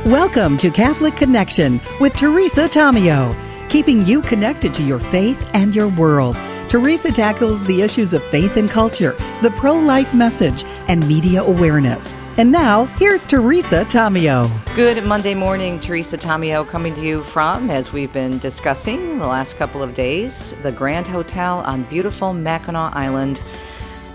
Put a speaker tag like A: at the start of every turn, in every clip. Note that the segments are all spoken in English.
A: Welcome to Catholic Connection with Teresa Tomeo, keeping you connected to your faith and your world. Teresa tackles the issues of faith and culture, the pro-life message, and media awareness. And now, here's Teresa Tomeo.
B: Good Monday morning, Teresa Tomeo coming to you from, as we've been discussing the last couple of days, the Grand Hotel on beautiful Mackinac Island,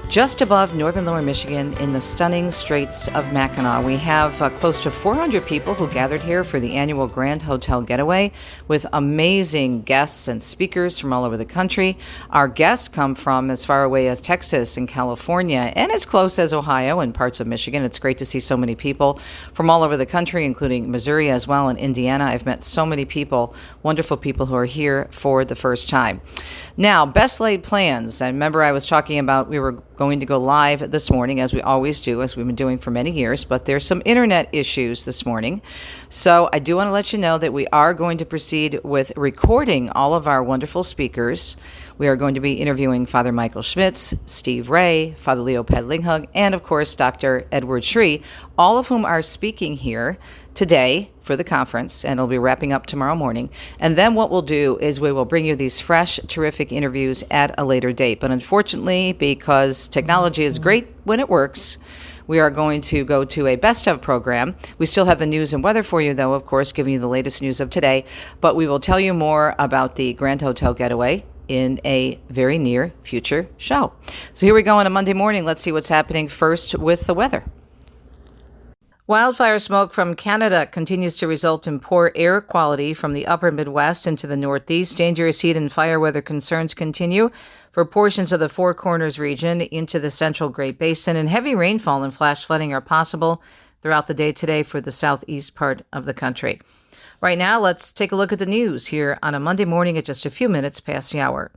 B: just above northern Lower Michigan in the stunning Straits of Mackinac. We have close to 400 people who gathered here for the annual Grand Hotel Getaway with amazing guests and speakers from all over the country. Our guests come from as far away as Texas and California and as close as Ohio and parts of Michigan. It's great to see so many people from all over the country, including Missouri as well and Indiana. I've met so many people, wonderful people who are here for the first time. Now, best laid plans. I remember I was talking about we were going to go live this morning, as we always do, as we've been doing for many years, but there's some internet issues this morning. So I do want to let you know that we are going to proceed with recording all of our wonderful speakers. We are going to be interviewing Father Michael Schmitz, Steve Ray, Father Leo Pedlinghug, and of course, Dr. Edward Shree, all of whom are speaking here today for the conference, and it'll be wrapping up tomorrow morning. And then what we'll do is we will bring you these fresh, terrific interviews at a later date. But unfortunately, because technology is great when it works, we are going to go to a best of program. We still have the news and weather for you, though, of course, giving you the latest news of today. But we will tell you more about the Grand Hotel Getaway in a very near future show. So here we go on a Monday morning. Let's see what's happening first with the weather. Wildfire smoke from Canada continues to result in poor air quality from the upper Midwest into the Northeast. Dangerous heat and fire weather concerns continue for portions of the Four Corners region into the central Great Basin, and heavy rainfall and flash flooding are possible throughout the day today for the southeast part of the country. Right now, let's take a look at the news here on a Monday morning at just a few minutes past the hour.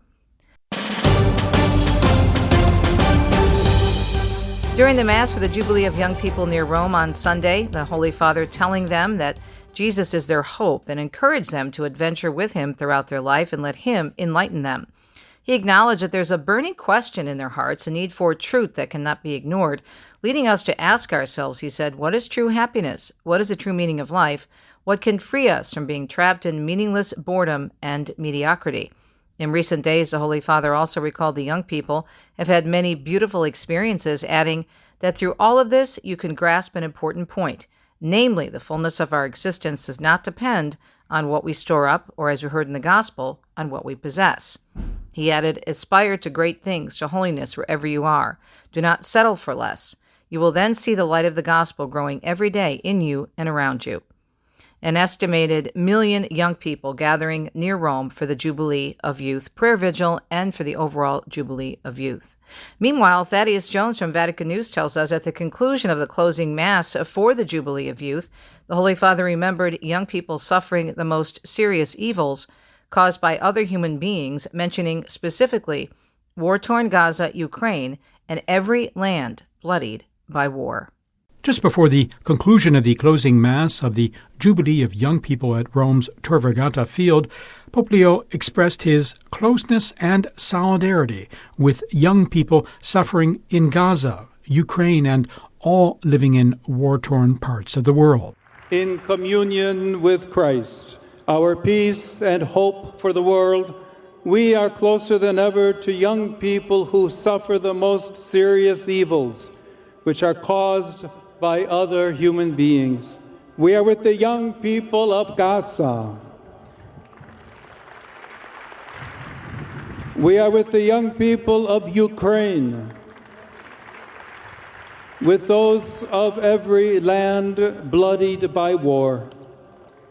B: During the Mass for the Jubilee of Young People near Rome on Sunday, the Holy Father telling them that Jesus is their hope and encouraged them to adventure with him throughout their life and let him enlighten them. He acknowledged that there's a burning question in their hearts, a need for truth that cannot be ignored, leading us to ask ourselves, he said, what is true happiness? What is the true meaning of life? What can free us from being trapped in meaningless boredom and mediocrity? In recent days, the Holy Father also recalled the young people have had many beautiful experiences, adding that through all of this, you can grasp an important point. Namely, the fullness of our existence does not depend on what we store up, or as we heard in the Gospel, on what we possess. He added, aspire to great things, to holiness wherever you are. Do not settle for less. You will then see the light of the Gospel growing every day in you and around you. An estimated 1 million young people gathering near Rome for the Jubilee of Youth prayer vigil and for the overall Jubilee of Youth. Meanwhile, Thaddeus Jones from Vatican News tells us at the conclusion of the closing Mass for the Jubilee of Youth, the Holy Father remembered young people suffering the most serious evils caused by other human beings, mentioning specifically war-torn Gaza, Ukraine, and every land bloodied by war.
C: Just before the conclusion of the closing Mass of the Jubilee of Young People at Rome's Tor Vergata Field, Pope Leo expressed his closeness and solidarity with young people suffering in Gaza, Ukraine, and all living in war-torn parts of the world.
D: In communion with Christ, our peace and hope for the world, we are closer than ever to young people who suffer the most serious evils, which are caused by other human beings. We are with the young people of Gaza. We are with the young people of Ukraine, with those of every land bloodied by war.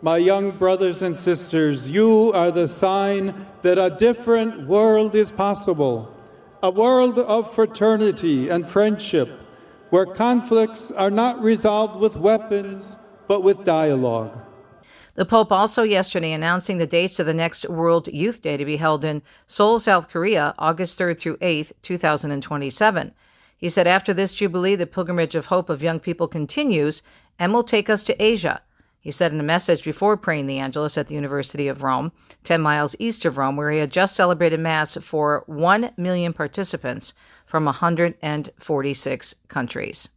D: My young brothers and sisters, you are the sign that a different world is possible, a world of fraternity and friendship, where conflicts are not resolved with weapons, but with dialogue.
B: The Pope also yesterday announcing the dates of the next World Youth Day to be held in Seoul, South Korea, August 3rd through 8th, 2027. He said after this Jubilee, the pilgrimage of hope of young people continues and will take us to Asia. He said in a message before praying the Angelus at the University of Rome, 10 miles east of Rome, where he had just celebrated Mass for 1 million participants from 146 countries.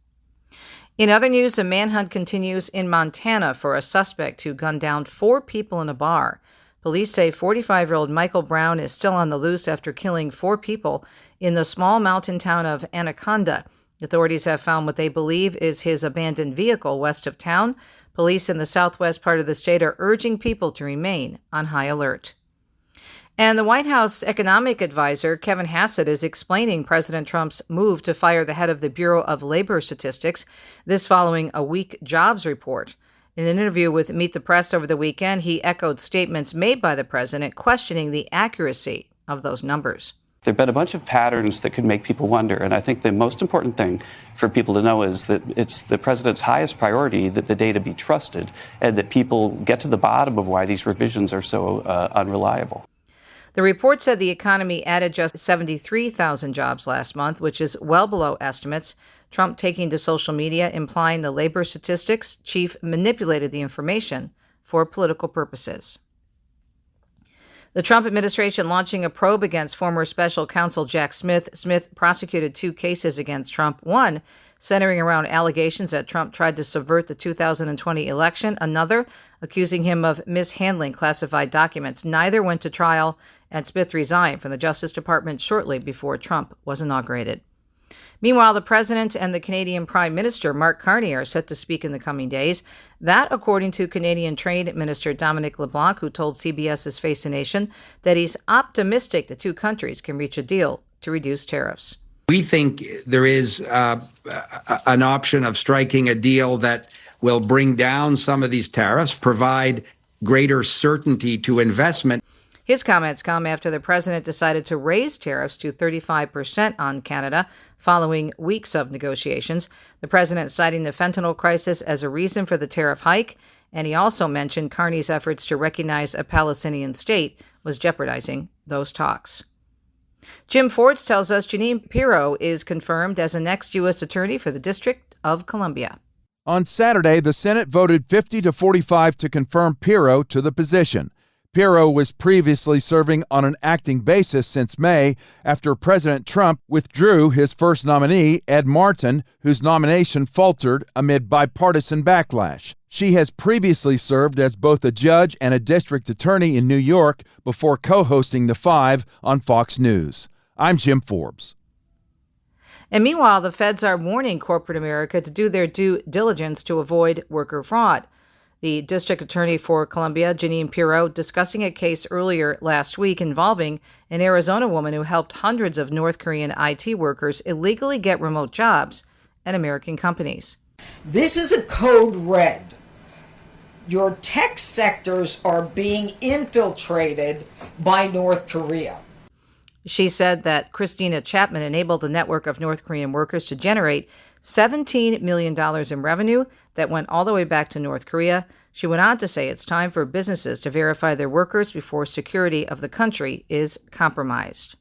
B: In other news, a manhunt continues in Montana for a suspect who gunned down 4 people in a bar. Police say 45-year-old Michael Brown is still on the loose after killing 4 people in the small mountain town of Anaconda. Authorities have found what they believe is his abandoned vehicle west of town. Police in the southwest part of the state are urging people to remain on high alert. And the White House economic advisor, Kevin Hassett, is explaining President Trump's move to fire the head of the Bureau of Labor Statistics, this following a weak jobs report. In an interview with Meet the Press over the weekend, he echoed statements made by the president questioning the accuracy of those numbers.
E: There have been a bunch of patterns that could make people wonder, and I think the most important thing for people to know is that it's the president's highest priority that the data be trusted and that people get to the bottom of why these revisions are so unreliable.
B: The report said the economy added just 73,000 jobs last month, which is well below estimates. Trump taking to social media, implying the labor statistics chief manipulated the information for political purposes. The Trump administration launching a probe against former special counsel Jack Smith. Smith prosecuted 2 cases against Trump, one centering around allegations that Trump tried to subvert the 2020 election, another accusing him of mishandling classified documents. Neither went to trial, and Smith resigned from the Justice Department shortly before Trump was inaugurated. Meanwhile, the president and the Canadian Prime Minister, Mark Carney, are set to speak in the coming days. That, according to Canadian Trade Minister Dominic LeBlanc, who told CBS's Face the Nation that he's optimistic the 2 countries can reach a deal to reduce tariffs.
F: We think there is an option of striking a deal that will bring down some of these tariffs, provide greater certainty to investment.
B: His comments come after the president decided to raise tariffs to 35% on Canada following weeks of negotiations. The president citing the fentanyl crisis as a reason for the tariff hike, and he also mentioned Carney's efforts to recognize a Palestinian state was jeopardizing those talks. Jim Forbes tells us Jeanine Pirro is confirmed as the next U.S. Attorney for the District of Columbia.
G: On Saturday, the Senate voted 50-45 to confirm Pirro to the position. Pirro was previously serving on an acting basis since May after President Trump withdrew his first nominee, Ed Martin, whose nomination faltered amid bipartisan backlash. She has previously served as both a judge and a district attorney in New York before co-hosting The Five on Fox News. I'm Jim Forbes.
B: And meanwhile, the feds are warning corporate America to do their due diligence to avoid worker fraud. The district attorney for Columbia, Jeanine Pirro, discussing a case earlier last week involving an Arizona woman who helped hundreds of North Korean IT workers illegally get remote jobs at American companies.
H: This is a code red. Your tech sectors are being infiltrated by North Korea.
B: She said that Christina Chapman enabled the network of North Korean workers to generate $17 million in revenue that went all the way back to North Korea. She went on to say it's time for businesses to verify their workers before security of the country is compromised.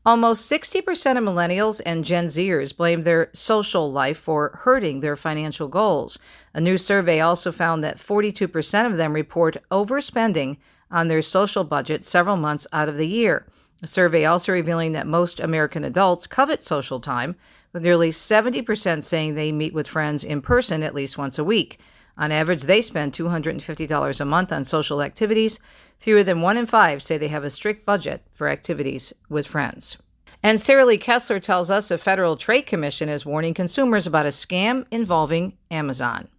B: Almost 60% of millennials and Gen Zers blame their social life for hurting their financial goals. A new survey also found that 42% of them report overspending on their social budget several months out of the year. A survey also revealing that most American adults covet social time, with nearly 70% saying they meet with friends in person at least once a week. On average, they spend $250 a month on social activities. Fewer than 1 in 5 say they have a strict budget for activities with friends. And Sarah Lee Kessler tells us the Federal Trade Commission is warning consumers about a scam involving Amazon.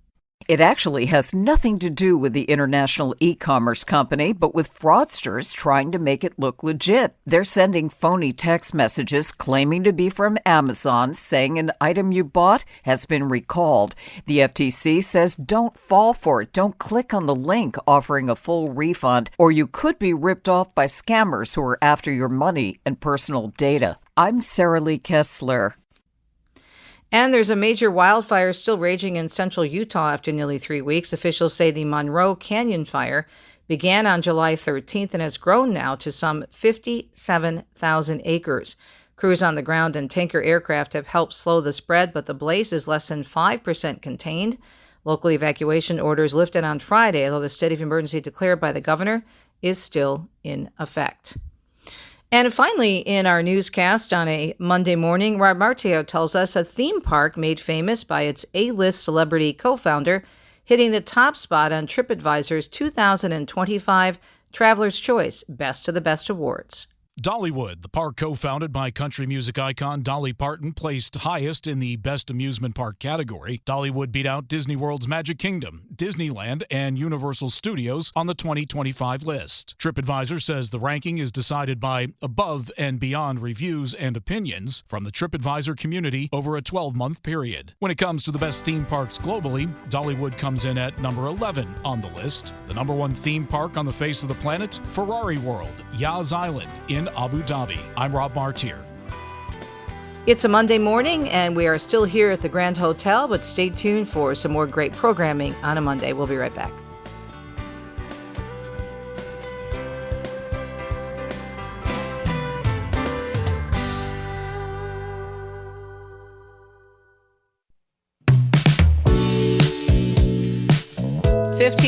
I: It actually has nothing to do with the international e-commerce company, but with fraudsters trying to make it look legit. They're sending phony text messages claiming to be from Amazon, saying an item you bought has been recalled. The FTC says don't fall for it. Don't click on the link offering a full refund, or you could be ripped off by scammers who are after your money and personal data. I'm Sarah Lee Kessler.
B: And there's a major wildfire still raging in central Utah after nearly 3 weeks. Officials say the Monroe Canyon fire began on July 13th and has grown now to some 57,000 acres. Crews on the ground and tanker aircraft have helped slow the spread, but the blaze is less than 5% contained. Local evacuation orders lifted on Friday, although the state of emergency declared by the governor is still in effect. And finally, in our newscast on a Monday morning, Rob Martio tells us a theme park made famous by its A-list celebrity co-founder hitting the top spot on TripAdvisor's 2025 Traveler's Choice Best of the Best Awards.
J: Dollywood, the park co-founded by country music icon Dolly Parton, placed highest in the Best Amusement Park category. Dollywood beat out Disney World's Magic Kingdom, Disneyland, and Universal Studios on the 2025 list. TripAdvisor says the ranking is decided by above and beyond reviews and opinions from the TripAdvisor community over a 12-month period. When it comes to the best theme parks globally, Dollywood comes in at number 11 on the list. The number one theme park on the face of the planet, Ferrari World, Yas Island in Abu Dhabi. I'm Rob Martier.
B: It's a Monday morning, and we are still here at the Grand Hotel, but stay tuned for some more great programming on a Monday. We'll be right back.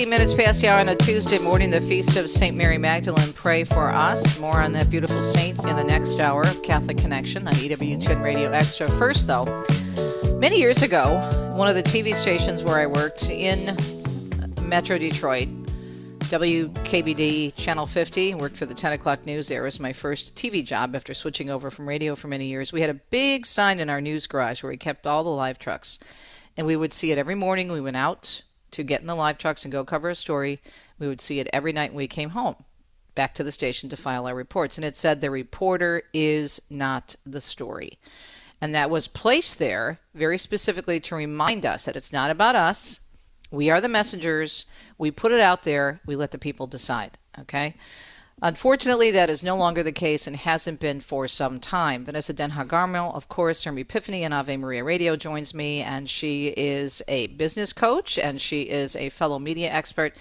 B: Minutes past the hour on a Tuesday morning, the Feast of St. Mary Magdalene. Pray for us. More on that beautiful saint in the next hour of Catholic Connection on EWTN Radio Extra. First, though, many years ago, one of the TV stations where I worked in Metro Detroit, WKBD Channel 50, worked for the 10 o'clock news there. It was my first TV job after switching over from radio for many years. We had a big sign in our news garage where we kept all the live trucks, and we would see it every morning. We went out to get in the live trucks and go cover a story. We would see it every night when we came home, back to the station to file our reports. And it said, the reporter is not the story. And that was placed there very specifically to remind us that it's not about us. We are the messengers. We put it out there. We let the people decide. Okay? Unfortunately, that is no longer the case and hasn't been for some time. Vanessa Denha-Garmo, of course, from Epiphany and Ave Maria Radio joins me, and she is a business coach, and she is a fellow media expert.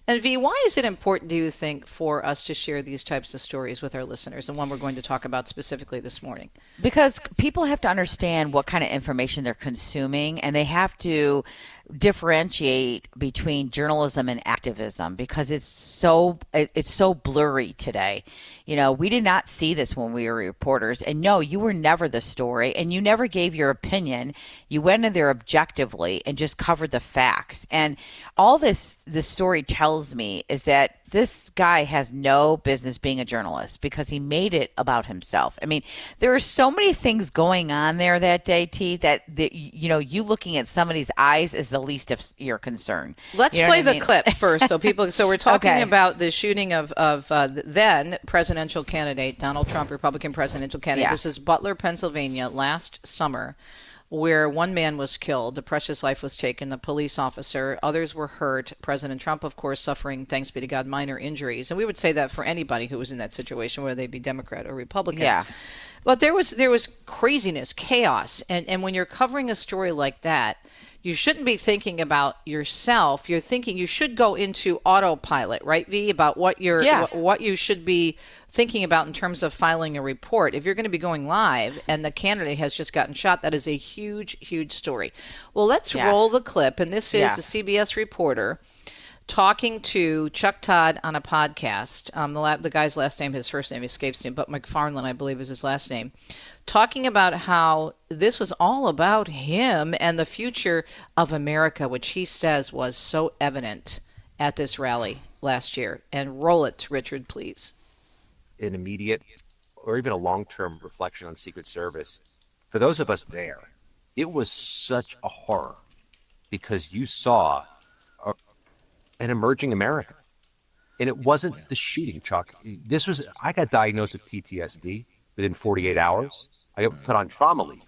B: And V, why is it important, do you think, for us to share these types of stories with our listeners, and one we're going to talk about specifically this morning?
K: Because people have to understand what kind of information they're consuming, and they have to differentiate between journalism and activism because it's so blurry today. You know, we did not see this when we were reporters, and no, you were never the story, and you never gave your opinion. You went in there objectively and just covered the facts. And all the story tells me is that this guy has no business being a journalist because he made it about himself. I mean, there are so many things going on there that day, T, that you looking at somebody's eyes is the least of your concern.
B: Let's play the clip first, so people. So we're talking about the shooting of then presidential candidate Donald Trump, Republican presidential candidate.
K: Yeah.
B: This is Butler, Pennsylvania, last summer, where one man was killed, a precious life was taken, the police officer, others were hurt. President Trump, of course, suffering, thanks be to God, minor injuries. And we would say that for anybody who was in that situation, whether they be Democrat or Republican.
K: Yeah.
B: But there was craziness, chaos. And when you're covering a story like that, you shouldn't be thinking about yourself. You're thinking you should go into autopilot, right, V, about what you should be thinking about in terms of filing a report. If you're going to be going live and the candidate has just gotten shot, that is a huge, huge story. Well, let's roll the clip. And this is a CBS reporter talking to Chuck Todd on a podcast. The guy's last name, his first name escapes me, but McFarland, I believe, is his last name. Talking about how this was all about him and the future of America, which he says was so evident at this rally last year. And roll it, Richard, please.
L: An immediate or even a long-term reflection on Secret Service. For those of us there, it was such a horror because you saw an emerging America. And it wasn't the shooting, Chuck. I got diagnosed with PTSD within 48 hours. I got put on trauma leave,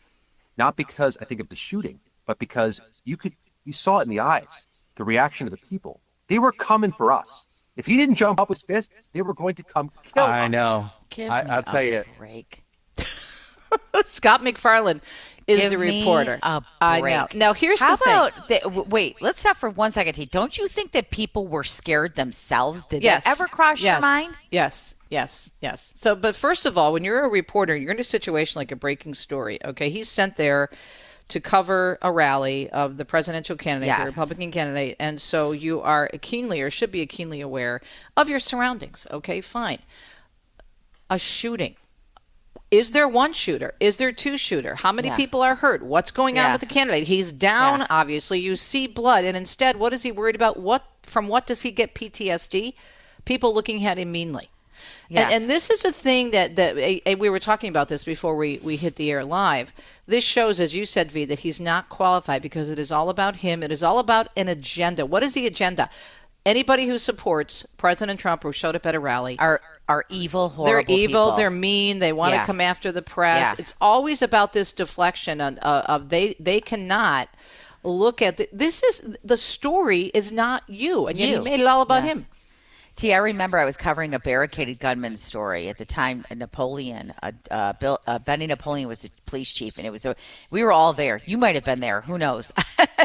L: not because I think of the shooting, but because you saw it in the eyes, the reaction of the people. They were coming for us. If he didn't jump up with his fist, they were going to come kill us.
M: I know. I'll tell you.
K: Break.
B: Scott McFarland is the reporter. I know. Now, here's the thing.
K: Wait, let's stop for 1 second, T. Don't you think that people were scared themselves? Did that ever cross your mind?
B: Yes. So, but first of all, when you're a reporter, you're in a situation like a breaking story, okay? He's sent there to cover a rally of the presidential candidate, the Republican candidate, and so you are keenly, or should be keenly aware of your surroundings, okay? Fine. A shooting. Is there one shooter? Is there two shooter? How many people are hurt? What's going on with the candidate? He's down, obviously. You see blood. And instead, what is he worried about? From what does he get PTSD? People looking at him meanly. Yeah. And this is a thing that we were talking about this before we hit the air live. This shows, as you said, V, that he's not qualified because it is all about him. It is all about an agenda. What is the agenda? Anybody who supports President Trump or showed up at a rally
K: are evil, horrible
B: They're evil,
K: people.
B: They're mean, they want to come after the press.
K: Yeah.
B: It's always about this deflection of they cannot look at this is the story is not you. And yet he made it all about him.
K: I remember I was covering a barricaded gunman story at the time. Napoleon, Benny Napoleon was the police chief, and we were all there. You might have been there. Who knows?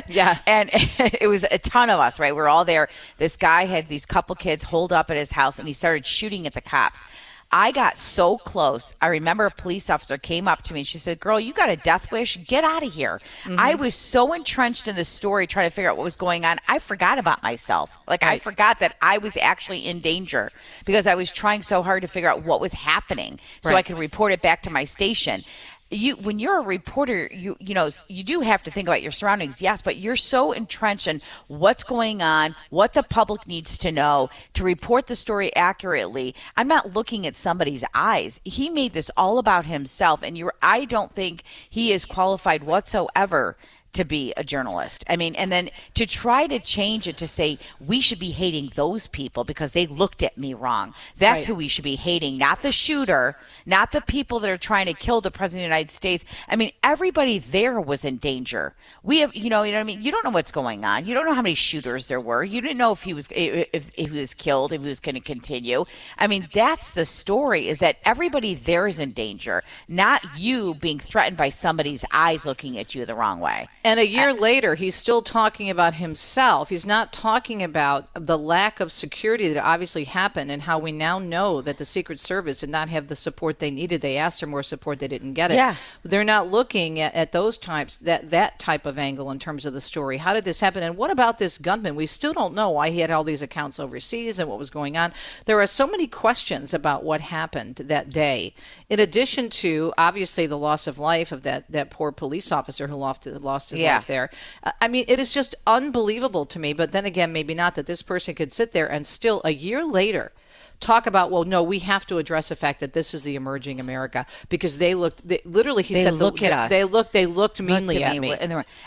B: Yeah.
K: And it was a ton of us, right? We were all there. This guy had these couple kids holed up at his house, and he started shooting at the cops. I got so close. I remember a police officer came up to me and she said, "Girl, you got a death wish? Get out of here." Mm-hmm. I was so entrenched in the story trying to figure out what was going on. I forgot about myself. I forgot that I was actually in danger because I was trying so hard to figure out what was happening so I could report it back to my station. When you're a reporter, you do have to think about your surroundings, yes, but you're so entrenched in what's going on, what the public needs to know to report the story accurately. I'm not looking at somebody's eyes. He made this all about himself, and I don't think he is qualified whatsoever to be a journalist. I mean, and then to try to change it to say we should be hating those people because they looked at me wrong. That's who we should be hating, not the shooter, not the people that are trying to kill the president of the United States. I mean, everybody there was in danger. We have, you know what I mean? You don't know what's going on. You don't know how many shooters there were. You didn't know if he was killed, if he was going to continue. I mean, that's the story, is that everybody there is in danger, not you being threatened by somebody's eyes looking at you the wrong way.
B: And a year later, he's still talking about himself. He's not talking about the lack of security that obviously happened and how we now know that the Secret Service did not have the support they needed. They asked for more support. They didn't get it.
K: Yeah.
B: They're not looking at those types, that type of angle in terms of the story. How did this happen? And what about this gunman? We still don't know why he had all these accounts overseas and what was going on. There are so many questions about what happened that day. In addition to, obviously, the loss of life of that poor police officer who lost his life there. I mean, it is just unbelievable to me. But then again, maybe not, that this person could sit there and still a year later talk about, well, no, we have to address the fact that this is the emerging America because they looked meanly at me.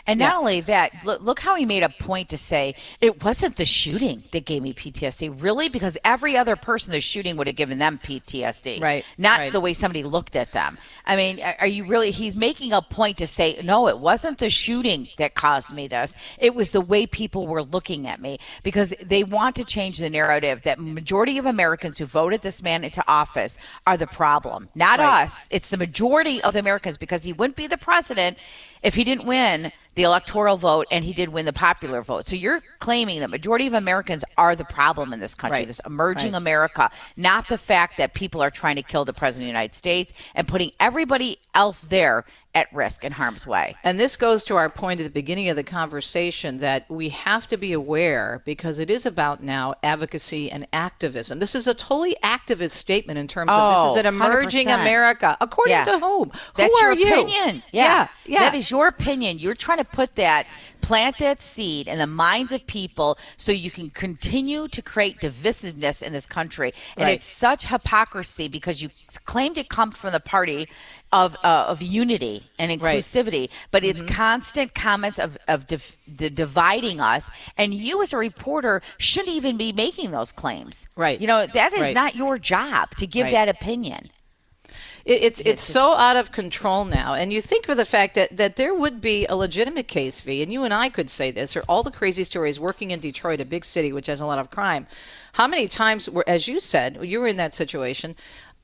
K: And not only that, look how he made a point to say it wasn't the shooting that gave me PTSD. Really? Because every other person the shooting would have given them PTSD.
B: Right.
K: Not the way somebody looked at them. I mean, are you really, he's making a point to say, no, it wasn't the shooting that caused me this. It was the way people were looking at me, because they want to change the narrative that majority of Americans who voted this man into office are the problem, not us. It's the majority of the Americans, because he wouldn't be the president if he didn't win the electoral vote and he did win the popular vote. So you're claiming that majority of Americans are the problem in this country, this emerging America, not the fact that people are trying to kill the president of the United States and putting everybody else there at risk in harm's way.
B: And this goes to our point at the beginning of the conversation that we have to be aware, because it is about now advocacy and activism. This is a totally activist statement in terms of this is an emerging
K: 100%.
B: America. According to whom?
K: That's
B: Who are
K: your
B: you?
K: opinion. Yeah. That is your opinion. You're trying to plant that seed in the minds of people so you can continue to create divisiveness in this country. And it's such hypocrisy, because you claim to come from the party of unity and inclusivity, but it's constant comments of dividing us. And you as a reporter shouldn't even be making those claims.
B: Right.
K: You know, that is not your job to give that opinion.
B: It's so out of control now. And you think of the fact that there would be a legitimate case, V, and you and I could say this, or all the crazy stories working in Detroit, a big city which has a lot of crime. How many times, as you said, you were in that situation.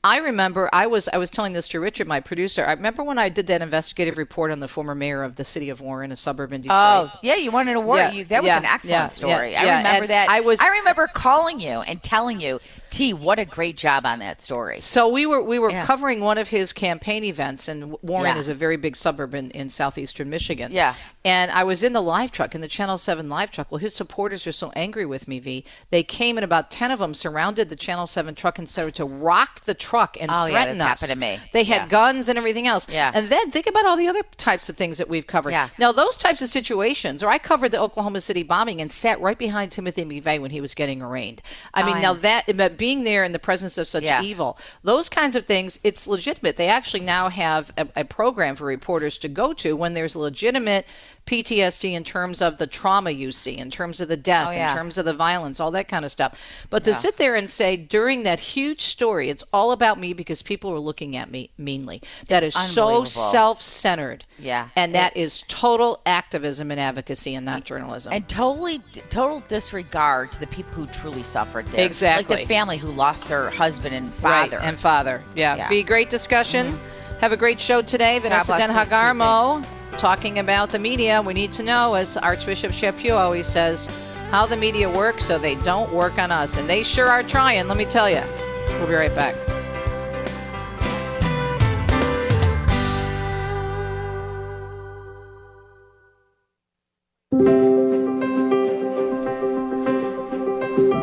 B: I remember I was telling this to Richard, my producer. I remember when I did that investigative report on the former mayor of the city of Warren, a suburb in Detroit.
K: Oh, yeah, you won an award. That was an excellent story. I remember that. I remember calling you and telling you, T, what a great job on that story.
B: So we were covering one of his campaign events, and Warren is a very big suburb in southeastern Michigan.
K: Yeah.
B: And I was in the live truck, in the Channel 7 live truck. Well, his supporters are so angry with me, V. They came, and about 10 of them surrounded the Channel 7 truck and started to rock the truck and threaten us.
K: Happened to me.
B: They had guns and everything else.
K: Yeah.
B: And then think about all the other types of things that we've covered.
K: Yeah.
B: Now, those types of situations, or I covered the Oklahoma City bombing and sat right behind Timothy McVeigh when he was getting arraigned. I mean, now but being there in the presence of such evil, those kinds of things, it's legitimate. They actually now have a program for reporters to go to when there's legitimate PTSD in terms of the trauma you see, in terms of the death, in terms of the violence, all that kind of stuff. But to sit there and say during that huge story, it's all about me because people are looking at me meanly. That is so self-centered.
K: Yeah.
B: And that is total activism and advocacy and not journalism.
K: And total disregard to the people who truly suffered there.
B: Exactly.
K: Like the family who lost their husband and father.
B: Right, and father. Yeah. Be great discussion. Mm-hmm. Have a great show today. Vanessa Denha-Garmo talking about the media. We need to know, as Archbishop Chaput always says, how the media work so they don't work on us. And they sure are trying, let me tell you. We'll be right back.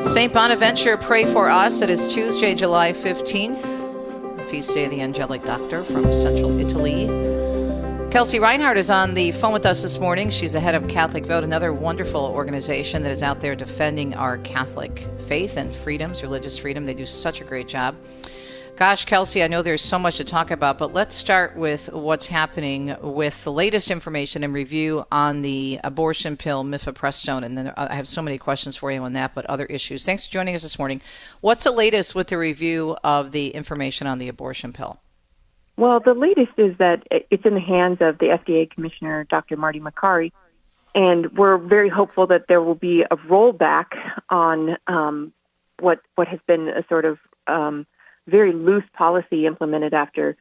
B: St. Bonaventure, pray for us. It is Tuesday, July 15th, the feast day of the Angelic Doctor from Central Italy. Kelsey Reinhardt is on the phone with us this morning. She's the head of Catholic Vote, another wonderful organization that is out there defending our Catholic faith and freedoms, religious freedom. They do such a great job. Gosh, Kelsey, I know there's so much to talk about, but let's start with what's happening with the latest information and review on the abortion pill, Mifepristone. And then I have so many questions for you on that, but other issues. Thanks for joining us this morning. What's the latest with the review of the information on the abortion pill?
N: Well, the latest is that it's in the hands of the FDA Commissioner, Dr. Marty Makary, and we're very hopeful that there will be a rollback on what has been a sort of very loose policy implemented after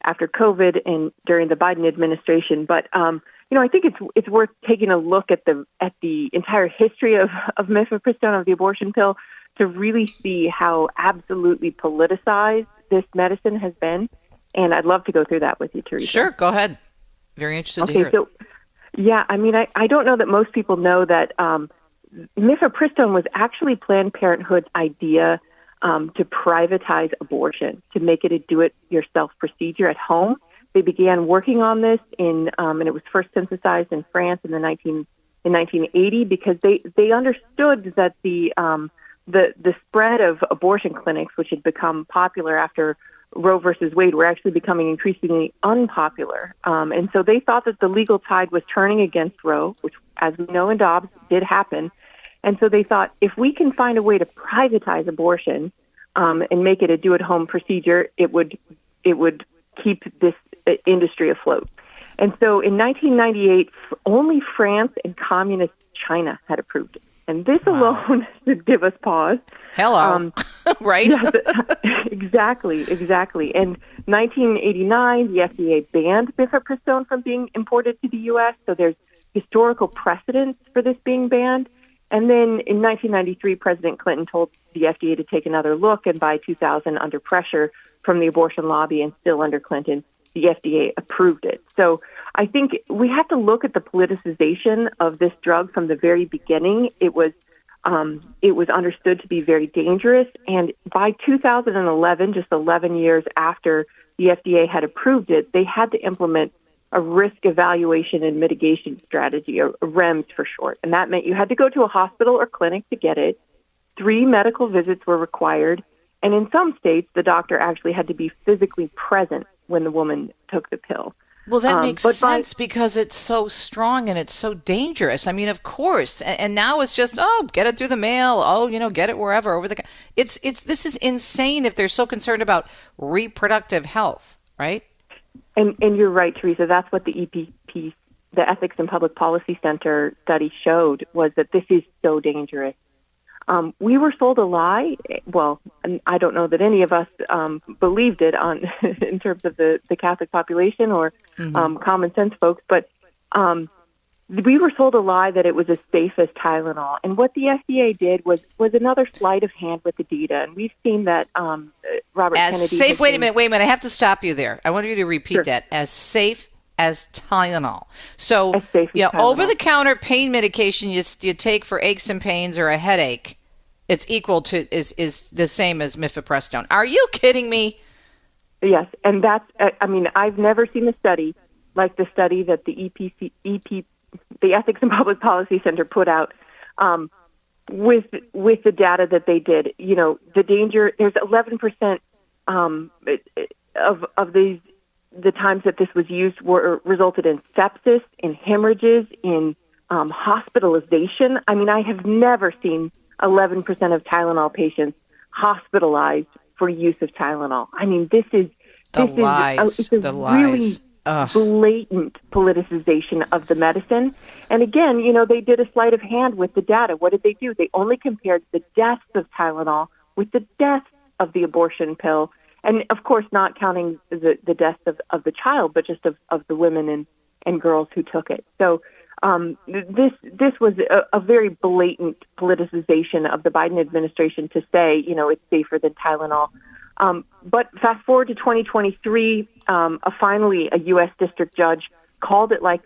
N: COVID and during the Biden administration. But I think it's worth taking a look at the entire history of Mifepristone, of the abortion pill, to really see how absolutely politicized this medicine has been. And I'd love to go through that with you, Teresa.
B: Sure, go ahead. Very interested to hear it.
N: So, I don't know that most people know that Mifepristone was actually Planned Parenthood's idea to privatize abortion, to make it a do-it-yourself procedure at home. They began working on this and it was first synthesized in France in 1980 because they understood that the spread of abortion clinics, which had become popular after Roe versus Wade, were actually becoming increasingly unpopular. And so they thought that the legal tide was turning against Roe, which, as we know in Dobbs, did happen. And so they thought, if we can find a way to privatize abortion and make it a do-at-home procedure, it would keep this industry afloat. And so in 1998, only France and communist China had approved it. And this alone should give us pause.
B: Hello. Right?
N: Yes, exactly. In 1989, the FDA banned Mifepristone from being imported to the U.S., so there's historical precedence for this being banned. And then in 1993, President Clinton told the FDA to take another look, and by 2000, under pressure from the abortion lobby and still under Clinton, the FDA approved it. So I think we have to look at the politicization of this drug from the very beginning. It was understood to be very dangerous, and by 2011, just 11 years after the FDA had approved it, they had to implement a risk evaluation and mitigation strategy, or REMS for short. And that meant you had to go to a hospital or clinic to get it. 3 medical visits were required. And in some states, the doctor actually had to be physically present when the woman took the pill.
B: Well, that makes sense because it's so strong and it's so dangerous. I mean, of course. And now it's just, get it through the mail. Get it wherever over the. This is insane if they're so concerned about reproductive health, right?
N: And you're right, Teresa. That's what the EPP, the Ethics and Public Policy Center study showed, was that this is so dangerous. We were sold a lie. Well, I don't know that any of us believed it in terms of the Catholic population or common sense folks, but we were sold a lie that it was as safe as Tylenol. And what the FDA did was another sleight of hand with the data. And we've seen that Robert
B: as
N: Kennedy...
B: safe, wait a minute. I have to stop you there. I want you to repeat that. As safe as Tylenol. So, over-the-counter pain medication you take for aches and pains or a headache, it's equal to, is the same as Mifepristone. Are you kidding me?
N: Yes, and that's, I've never seen a study like the study that the the Ethics and Public Policy Center put out with the data that they did. The danger, there's 11% of the times that this was used resulted in sepsis, in hemorrhages, in hospitalization. I have never seen 11% of Tylenol patients hospitalized for use of Tylenol. This is really blatant politicization of the medicine. And again, they did a sleight of hand with the data. What did they do? They only compared the deaths of Tylenol with the deaths of the abortion pill. And of course, not counting the deaths of the child, but just of the women and girls who took it. So this was a very blatant politicization of the Biden administration to say, it's safer than Tylenol. But fast forward to 2023, finally a U.S. district judge called it like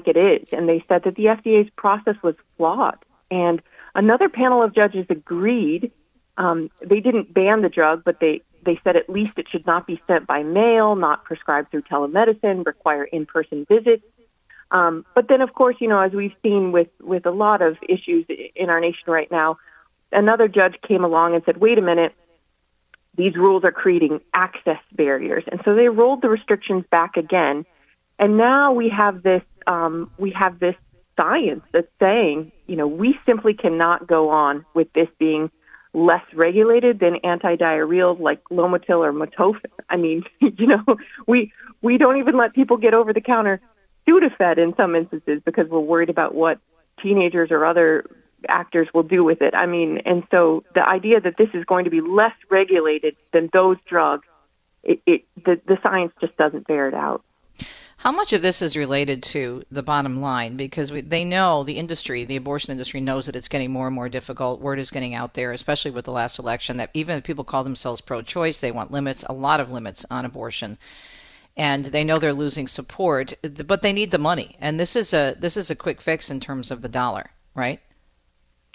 N: it is, and they said that the FDA's process was flawed. And another panel of judges agreed. They didn't ban the drug, but they said at least it should not be sent by mail, not prescribed through telemedicine, require in-person visits. But then, of course, as we've seen with a lot of issues in our nation right now, another judge came along and said, wait a minute, these rules are creating access barriers. And so they rolled the restrictions back again. And now we have this science that's saying, we simply cannot go on with this being less regulated than antidiarrheals like Lomotil or Motofin. We don't even let people get over-the-counter Sudafed in some instances because we're worried about what teenagers or other actors will do with it. And so the idea that this is going to be less regulated than those drugs, the science just doesn't bear it out.
B: How much of this is related to the bottom line? Because they know, the industry, the abortion industry knows that it's getting more and more difficult. Word is getting out there, especially with the last election, that even if people call themselves pro-choice, they want limits, a lot of limits on abortion. And they know they're losing support, but they need the money. And this is a quick fix in terms of the dollar, right?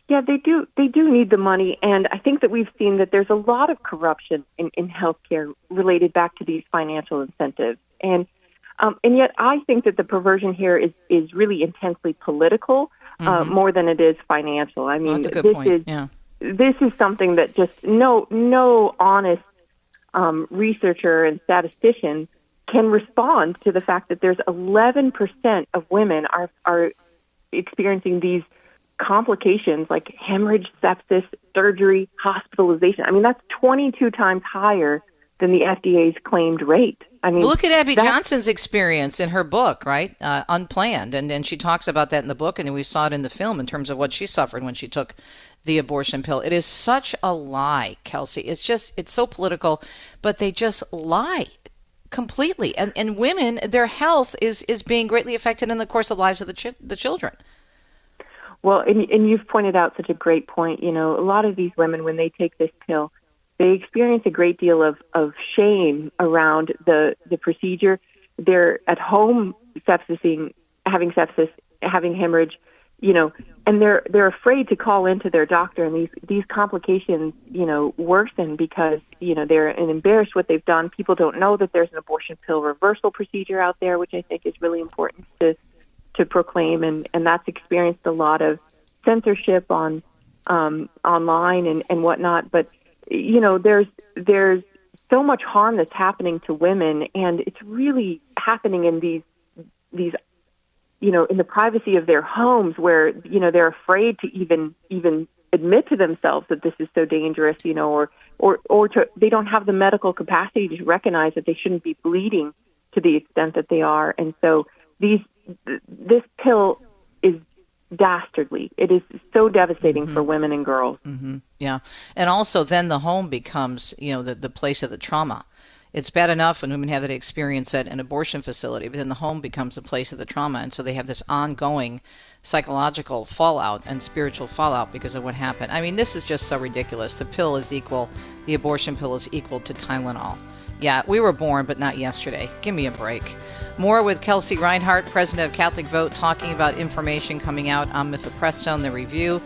N: Yeah, they do. They do need the money, and I think that we've seen that there's a lot of corruption in healthcare related back to these financial incentives, and yet I think that the perversion here is really intensely political, more than it is financial.
B: That's a good point.
N: This is something that just no honest researcher and statistician can respond to the fact that there's 11% of women are experiencing these complications like hemorrhage, sepsis, surgery, hospitalization. That's 22 times higher than the FDA's claimed rate.
B: Look at Abby Johnson's experience in her book, right? Unplanned. And she talks about that in the book, and we saw it in the film in terms of what she suffered when she took the abortion pill. It is such a lie, Kelsey. It's so political, but they just lie completely. And women, their health is being greatly affected in the course of lives of the children.
N: Well, and you've pointed out such a great point. A lot of these women, when they take this pill, they experience a great deal of shame around the procedure. They're at home having sepsis, having hemorrhage, and they're afraid to call into their doctor, and these complications, worsen because, they're embarrassed what they've done. People don't know that there's an abortion pill reversal procedure out there, which I think is really important to proclaim, and that's experienced a lot of censorship on online and whatnot. But there's so much harm that's happening to women, and it's really happening in these in the privacy of their homes, where they're afraid to even admit to themselves that this is so dangerous, or they don't have the medical capacity to recognize that they shouldn't be bleeding to the extent that they are, and so this pill is dastardly. It is so devastating for women and girls.
B: Yeah. And also then the home becomes, the place of the trauma. It's bad enough when women have that experience at an abortion facility, but then the home becomes a place of the trauma, and so they have this ongoing psychological fallout and spiritual fallout because of what happened. I mean, this is just so ridiculous. The abortion pill is equal to Tylenol. Yeah, we were born, but not yesterday. Give me a break. More with Kelsey Reinhardt, president of Catholic Vote, talking about information coming out on Mifepristone, the review,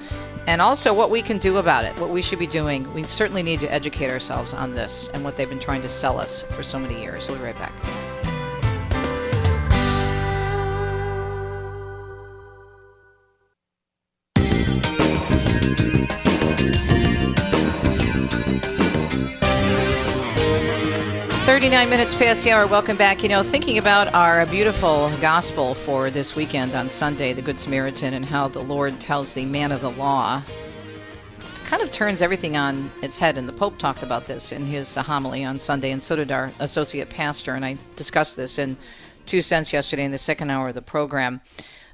B: and also what we can do about it, what we should be doing. We certainly need to educate ourselves on this and what they've been trying to sell us for so many years. We'll be right back. Minutes past the hour. Welcome back. Thinking about our beautiful gospel for this weekend on Sunday, the Good Samaritan, and how the Lord tells the man of the law, kind of turns everything on its head. And the Pope talked about this in his homily on Sunday, and so did our associate pastor. And I discussed this in 2 Cents yesterday in the second hour of the program.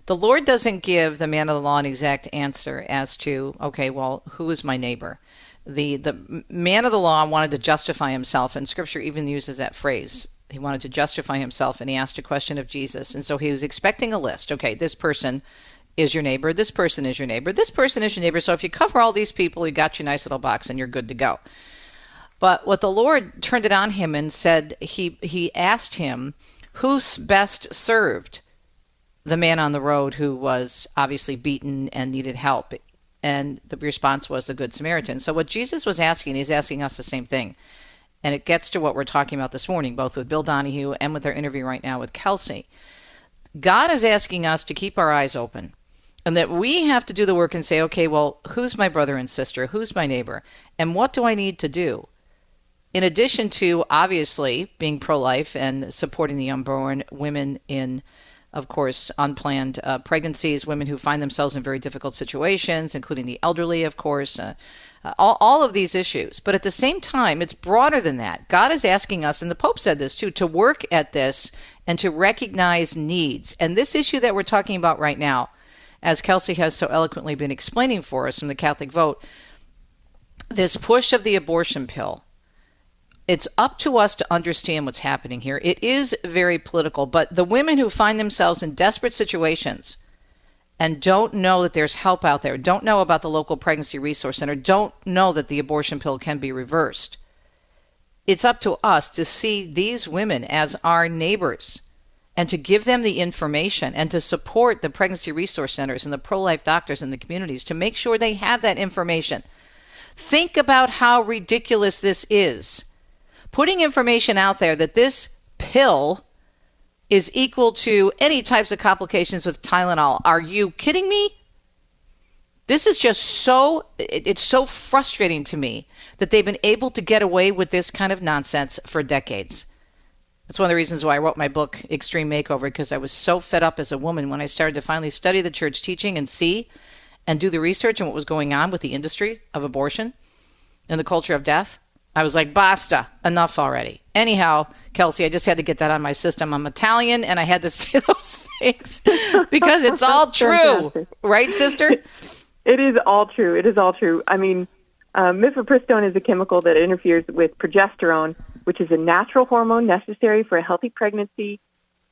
B: The Lord doesn't give the man of the law an exact answer as to, okay, well, who is my neighbor? The man of the law wanted to justify himself, and Scripture even uses that phrase. He wanted to justify himself, and he asked a question of Jesus. And so he was expecting a list. Okay, this person is your neighbor. This person is your neighbor. This person is your neighbor. So if you cover all these people, you got your nice little box, and you're good to go. But what the Lord turned it on him and said, he asked him, who's best served? The man on the road who was obviously beaten and needed help. And the response was the Good Samaritan. So what Jesus was asking, he's asking us the same thing. And it gets to what we're talking about this morning, both with Bill Donahue and with our interview right now with Kelsey. God is asking us to keep our eyes open, and that we have to do the work and say, okay, well, who's my brother and sister? Who's my neighbor? And what do I need to do? In addition to, obviously, being pro-life and supporting the unborn, women in, of course, unplanned pregnancies, women who find themselves in very difficult situations, including the elderly, of course, all of these issues. But at the same time, it's broader than that. God is asking us, and the Pope said this too, to work at this and to recognize needs. And this issue that we're talking about right now, as Kelsey has so eloquently been explaining for us from the Catholic Vote, this push of the abortion pill, it's up to us to understand what's happening here. It is very political, but the women who find themselves in desperate situations and don't know that there's help out there, don't know about the local pregnancy resource center, don't know that the abortion pill can be reversed, it's up to us to see these women as our neighbors and to give them the information and to support the pregnancy resource centers and the pro-life doctors in the communities to make sure they have that information. Think about how ridiculous this is. Putting information out there that this pill is equal to any types of complications with Tylenol. Are you kidding me? This is just it's so frustrating to me that they've been able to get away with this kind of nonsense for decades. That's one of the reasons why I wrote my book, Extreme Makeover, because I was so fed up as a woman when I started to finally study the church teaching and see and do the research on what was going on with the industry of abortion and the culture of death. I was like, basta, enough already. Anyhow, Kelsey, I just had to get that on my system. I'm Italian, and I had to say those things because it's all true. Right, sister?
N: It is all true. It is all true. I mean, mifepristone is a chemical that interferes with progesterone, which is a natural hormone necessary for a healthy pregnancy.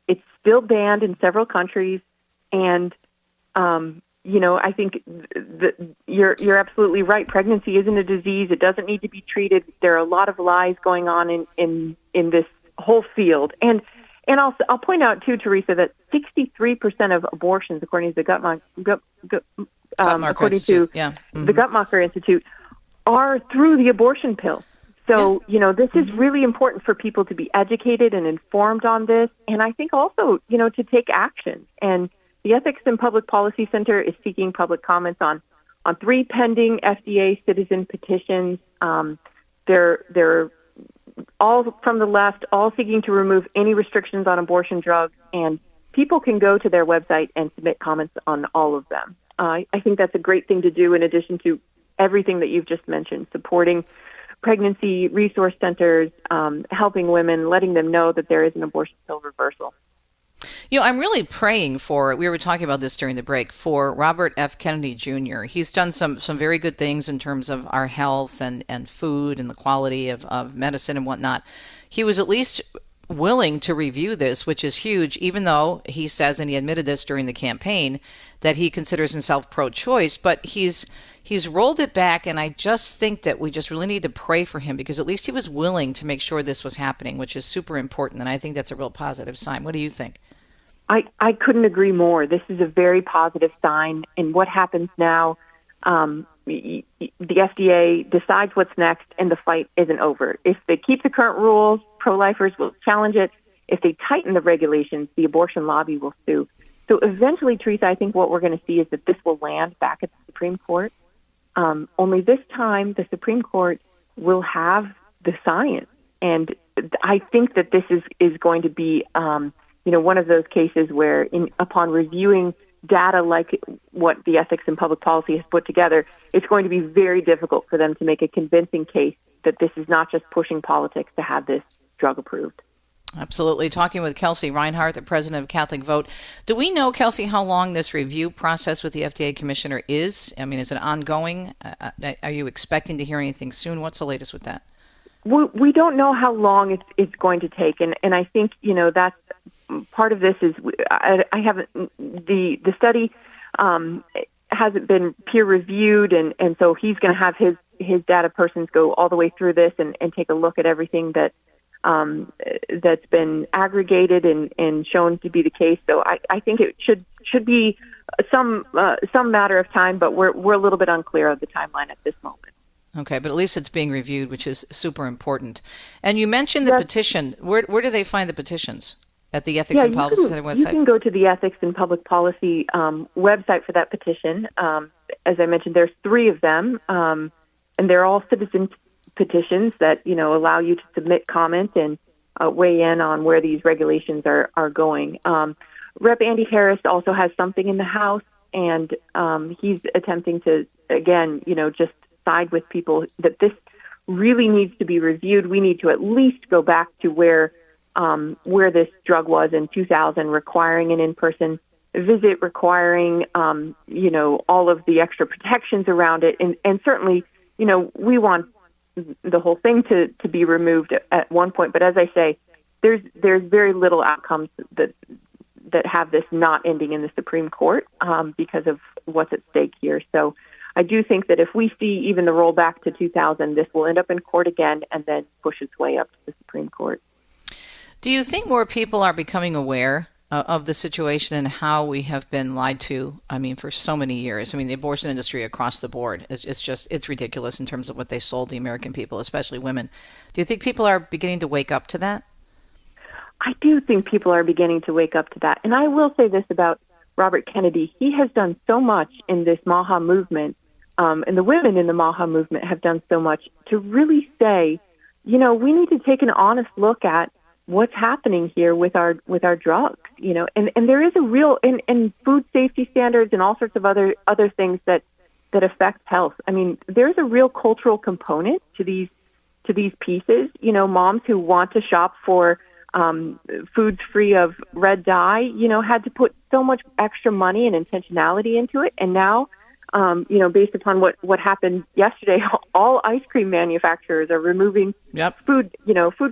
N: It's still banned in several countries. And, I think you're absolutely right. Pregnancy isn't a disease. It doesn't need to be treated. There are a lot of lies going on in this whole field. And I'll point out too, Teresa, that 63% of abortions, according to the the Guttmacher Institute, are through the abortion pill. So, this is really important for people to be educated and informed on this. And I think also, to take action. And the Ethics and Public Policy Center is seeking public comments on 3 pending FDA citizen petitions. They're all from the left, all seeking to remove any restrictions on abortion drugs. And people can go to their website and submit comments on all of them. I think that's a great thing to do in addition to everything that you've just mentioned, supporting pregnancy resource centers, helping women, letting them know that there is an abortion pill reversal.
B: I'm really praying for, we were talking about this during the break, for Robert F. Kennedy Jr. He's done some very good things in terms of our health and food and the quality of medicine and whatnot. He was at least willing to review this, which is huge, even though he says, and he admitted this during the campaign, that he considers himself pro-choice, but he's rolled it back, and I just think that we just really need to pray for him, because at least he was willing to make sure this was happening, which is super important, and I think that's a real positive sign. What do you think?
N: I couldn't agree more. This is a very positive sign, and what happens now, the FDA decides what's next, and the fight isn't over. If they keep the current rules, pro-lifers will challenge it. If they tighten the regulations, the abortion lobby will sue. So eventually, Teresa, I think what we're going to see is that this will land back at the Supreme Court. Only this time, the Supreme Court will have the science. And I think that this is going to be, one of those cases where upon reviewing data like what the Ethics and Public Policy has put together, it's going to be very difficult for them to make a convincing case that this is not just pushing politics to have this drug approved.
B: Absolutely. Talking with Kelsey Reinhardt, the president of Catholic Vote. Do we know, Kelsey, how long this review process with the FDA commissioner is? I mean, is it ongoing? Are you expecting to hear anything soon? What's the latest with that?
N: We don't know how long it's going to take, and I think that's part of this is I haven't the study hasn't been peer reviewed, and so he's going to have his data persons go all the way through this and take a look at everything that's been aggregated and shown to be the case. So I think it should be some matter of time, but we're a little bit unclear of the timeline at this moment.
B: Okay, but at least it's being reviewed, which is super important. And you mentioned the petition. Where do they find the petitions? At the Ethics and Policy website?
N: You can go to the Ethics and Public Policy website for that petition. As I mentioned, there's 3 of them, and they're all citizen petitions that allow you to submit comment and weigh in on where these regulations are going. Rep. Andy Harris also has something in the House, and he's attempting to again just side with people that this really needs to be reviewed. We need to at least go back to where this drug was in 2000, requiring an in-person visit, requiring all of the extra protections around it, and certainly we want the whole thing to be removed at one point. But as I say, there's very little outcomes that have this not ending in the Supreme Court because of what's at stake here. So I do think that if we see even the rollback to 2000, this will end up in court again and then push its way up to the Supreme Court.
B: Do you think more people are becoming aware of the situation and how we have been lied to, for so many years? The abortion industry across the board, it's ridiculous in terms of what they sold the American people, especially women. Do you think people are beginning to wake up to that?
N: I do think people are beginning to wake up to that. And I will say this about Robert Kennedy. He has done so much in this MAHA movement, and the women in the MAHA movement have done so much to really say, we need to take an honest look at what's happening here with our drugs, and there is a real in food safety standards and all sorts of other things that affect health. There's a real cultural component to these pieces. Moms who want to shop for foods free of red dye, had to put so much extra money and intentionality into it, and now, based upon what happened yesterday, all ice cream manufacturers are removing food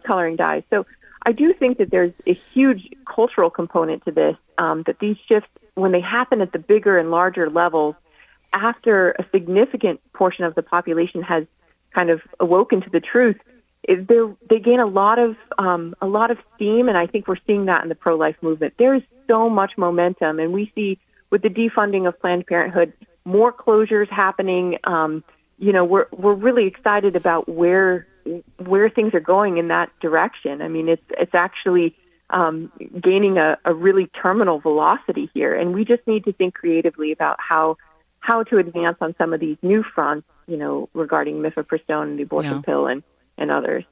N: coloring dyes. So I do think that there's a huge cultural component to this, that these shifts, when they happen at the bigger and larger levels, after a significant portion of the population has kind of awoken to the truth, they gain a lot of steam, and I think we're seeing that in the pro-life movement. There is so much momentum, and we see with the defunding of Planned Parenthood, more closures happening. We're really excited about where things are going in that direction. It's actually gaining a really terminal velocity here, and we just need to think creatively about how to advance on some of these new fronts, regarding mifepristone and the abortion pill and others.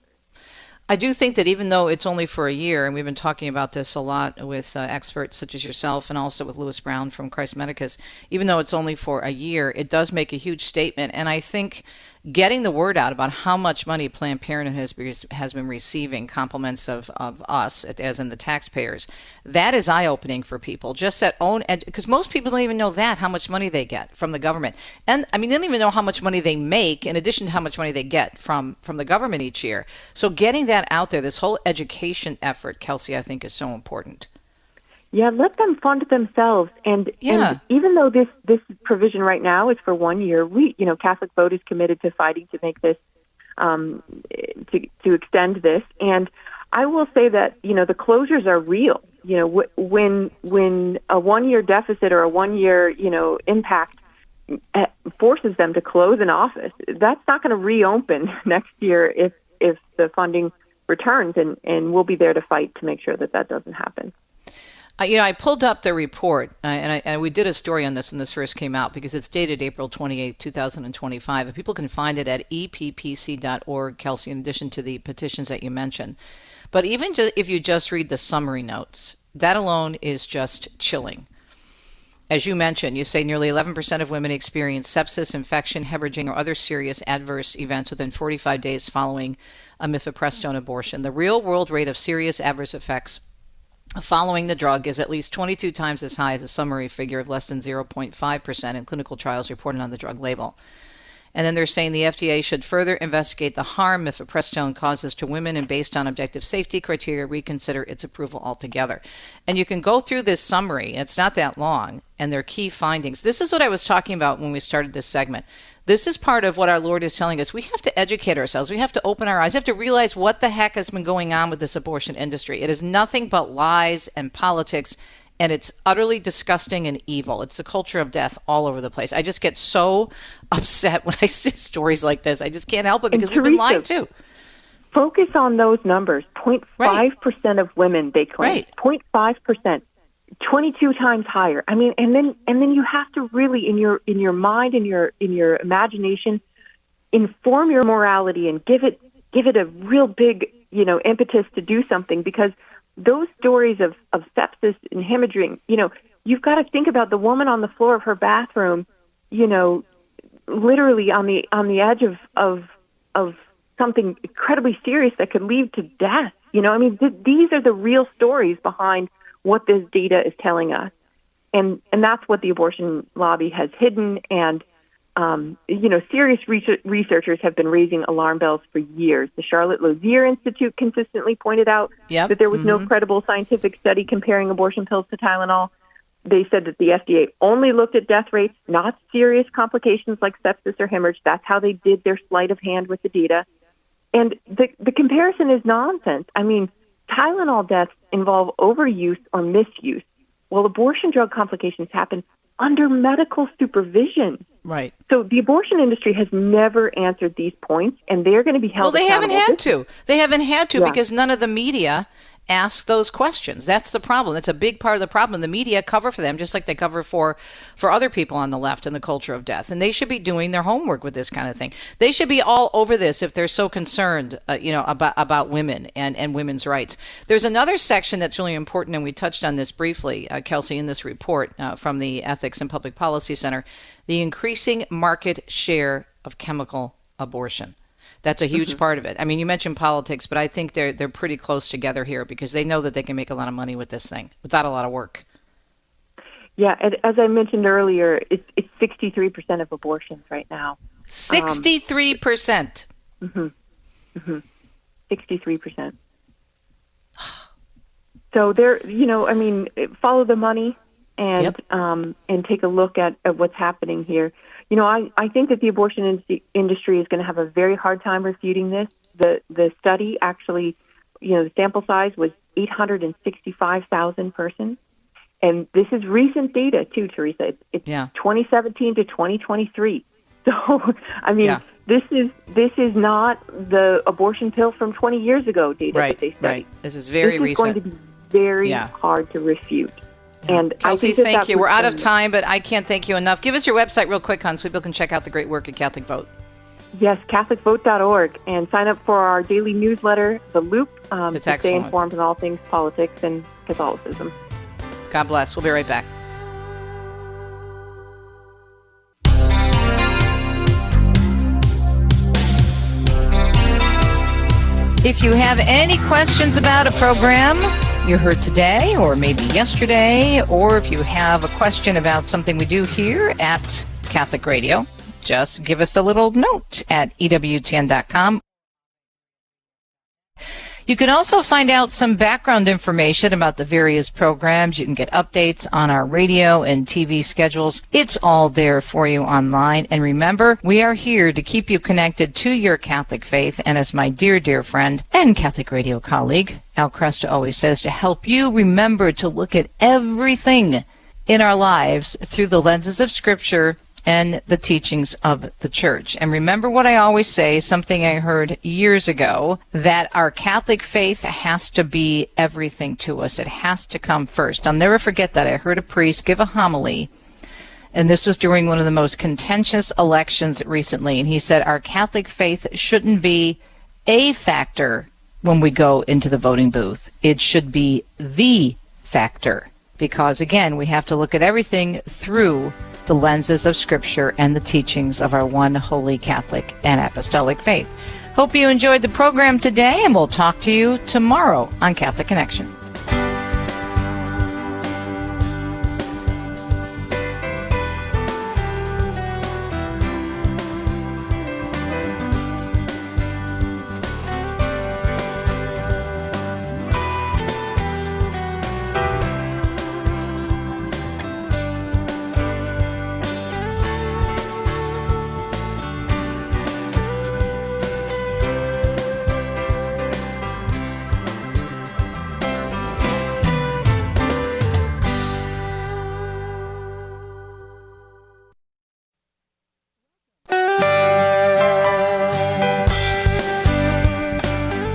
B: I do think that even though it's only for a year, and we've been talking about this a lot with experts such as yourself and also with Lewis Brown from Christ Medicus, even though it's only for a year, it does make a huge statement. And I think getting the word out about how much money Planned Parenthood has been receiving, compliments of us, as in the taxpayers. That is eye-opening for people. Just that because most people don't even know how much money they get from the government. And I mean, they don't even know how much money they make in addition to how much money they get from the government each year. So getting that out there, this whole education effort, Kelsey, I think is so important.
N: Yeah, let them fund themselves. And even though this provision right now is for 1 year, Catholic Vote is committed to fighting to make this, to extend this. And I will say that, the closures are real. When a 1 year deficit or a 1 year, impact forces them to close an office, that's not going to reopen next year if the funding returns. And we'll be there to fight to make sure that doesn't happen.
B: I pulled up the report, and we did a story on this when this first came out because it's dated April 28, 2025, and people can find it at eppc.org, Kelsey, in addition to the petitions that you mentioned. But even if you just read the summary notes, that alone is just chilling. As you mentioned, you say nearly 11% of women experience sepsis, infection, hemorrhaging, or other serious adverse events within 45 days following a mifepristone abortion. The real-world rate of serious adverse effects following the drug is at least 22 times as high as a summary figure of less than 0.5% in clinical trials reported on the drug label. And then they're saying the FDA should further investigate the harm mifepristone causes to women and based on objective safety criteria, reconsider its approval altogether. And you can go through this summary. It's not that long. And their key findings. This is what I was talking about when we started this segment. This is part of what our Lord is telling us. We have to educate ourselves. We have to open our eyes. We have to realize what the heck has been going on with this abortion industry. It is nothing but lies and politics, and it's utterly disgusting and evil. It's the culture of death all over the place. I just get so upset when I see stories like this. I just can't help it because we've been lied to.
N: Focus on those numbers. 0.5% of women, they claim. 0.5%. 22 times higher. I mean, and then you have to really, in your mind, in your imagination, inform your morality and give it a real big, impetus to do something, because those stories of sepsis and hemorrhaging, you've got to think about the woman on the floor of her bathroom, literally on the edge of something incredibly serious that could lead to death. These are the real stories behind what this data is telling us. And that's what the abortion lobby has hidden. And, serious researchers have been raising alarm bells for years. The Charlotte Lozier Institute consistently pointed out that there was no credible scientific study comparing abortion pills to Tylenol. They said that the FDA only looked at death rates, not serious complications like sepsis or hemorrhage. That's how they did their sleight of hand with the data. And the comparison is nonsense. I mean, Tylenol deaths involve overuse or misuse, while abortion drug complications happen under medical supervision.
B: Right.
N: So the abortion industry has never answered these points, and they're going to be held accountable.
B: Well, they haven't had to. They haven't had to because none of the media ask those questions. That's the problem. That's a big part of the problem. The media cover for them just like they cover for other people on the left in the culture of death. And they should be doing their homework with this kind of thing. They should be all over this if they're so concerned, about women and women's rights. There's another section that's really important, and we touched on this briefly, Kelsey, in this report from the Ethics and Public Policy Center, the increasing market share of chemical abortion. That's a huge part of it. I mean, you mentioned politics, but I think they're pretty close together here because they know that they can make a lot of money with this thing without a lot of work.
N: Yeah, and as I mentioned earlier, it's 63% of abortions right now.
B: 63%.
N: 63%. So they're, follow the money and take a look at what's happening here. I think that the abortion industry is going to have a very hard time refuting this. The study actually, the sample size was 865,000 persons. And this is recent data, too, Teresa. It's 2017 to 2023. So, this is not the abortion pill from 20 years ago data that they studied.
B: Right. This is very recent.
N: This is going to be very hard to refute. And
B: Kelsey, thank you. We're out of time, but I can't thank you enough. Give us your website real quick, hon, so people can check out the great work at Catholic Vote.
N: Yes, CatholicVote.org, and sign up for our daily newsletter, The Loop, to stay informed on all things politics and Catholicism.
B: God bless. We'll be right back.
I: If you have any questions about a program you heard today or maybe yesterday, or if you have a question about something we do here at Catholic Radio, just give us a little note at EWTN.com. You can also find out some background information about the various programs. You can get updates on our radio and TV schedules. It's all there for you online. And remember, we are here to keep you connected to your Catholic faith. And as my dear, dear friend and Catholic radio colleague, Al Cresta always says, to help you remember to look at everything in our lives through the lenses of Scripture and the teachings of the Church. And remember what I always say, something I heard years ago, that our Catholic faith has to be everything to us. It has to come first. I'll never forget that. I heard a priest give a homily, and this was during one of the most contentious elections recently, and he said our Catholic faith shouldn't be a factor when we go into the voting booth. It should be the factor, because, again, we have to look at everything through the lenses of Scripture and the teachings of our one holy Catholic and Apostolic faith. Hope you enjoyed the program today, and we'll talk to you tomorrow on Catholic Connection.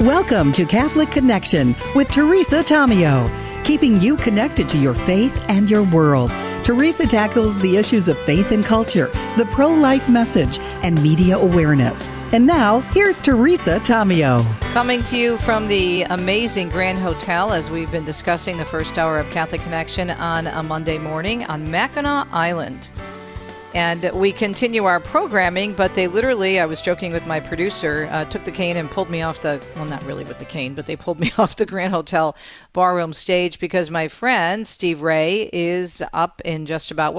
A: Welcome to Catholic Connection with Teresa Tomeo, keeping you connected to your faith and your world. Teresa tackles the issues of faith and culture, the pro-life message, and media awareness. And now, here's Teresa Tomeo.
B: Coming to you from the amazing Grand Hotel, as we've been discussing the first hour of Catholic Connection on a Monday morning on Mackinac Island. And we continue our programming, but they literally, I was joking with my producer, took the cane and pulled me off the, well, not really with the cane, but they pulled me off the Grand Hotel ballroom stage because my friend, Steve Ray, is up in just about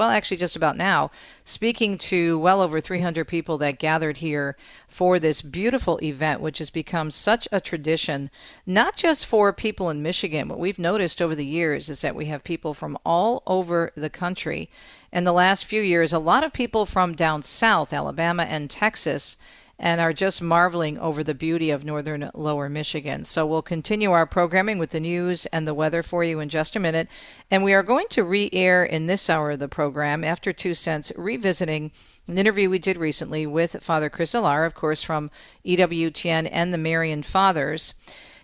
B: now, speaking to well over 300 people that gathered here for this beautiful event, which has become such a tradition, not just for people in Michigan. What we've noticed over the years is that we have people from all over the country. In the last few years, a lot of people from down south, Alabama and Texas, and are just marveling over the beauty of northern lower Michigan. So we'll continue our programming with the news and the weather for you in just a minute. And we are going to re-air in this hour of the program, After 2 Cents, revisiting an interview we did recently with Father Chris Alar, of course, from EWTN and the Marian Fathers.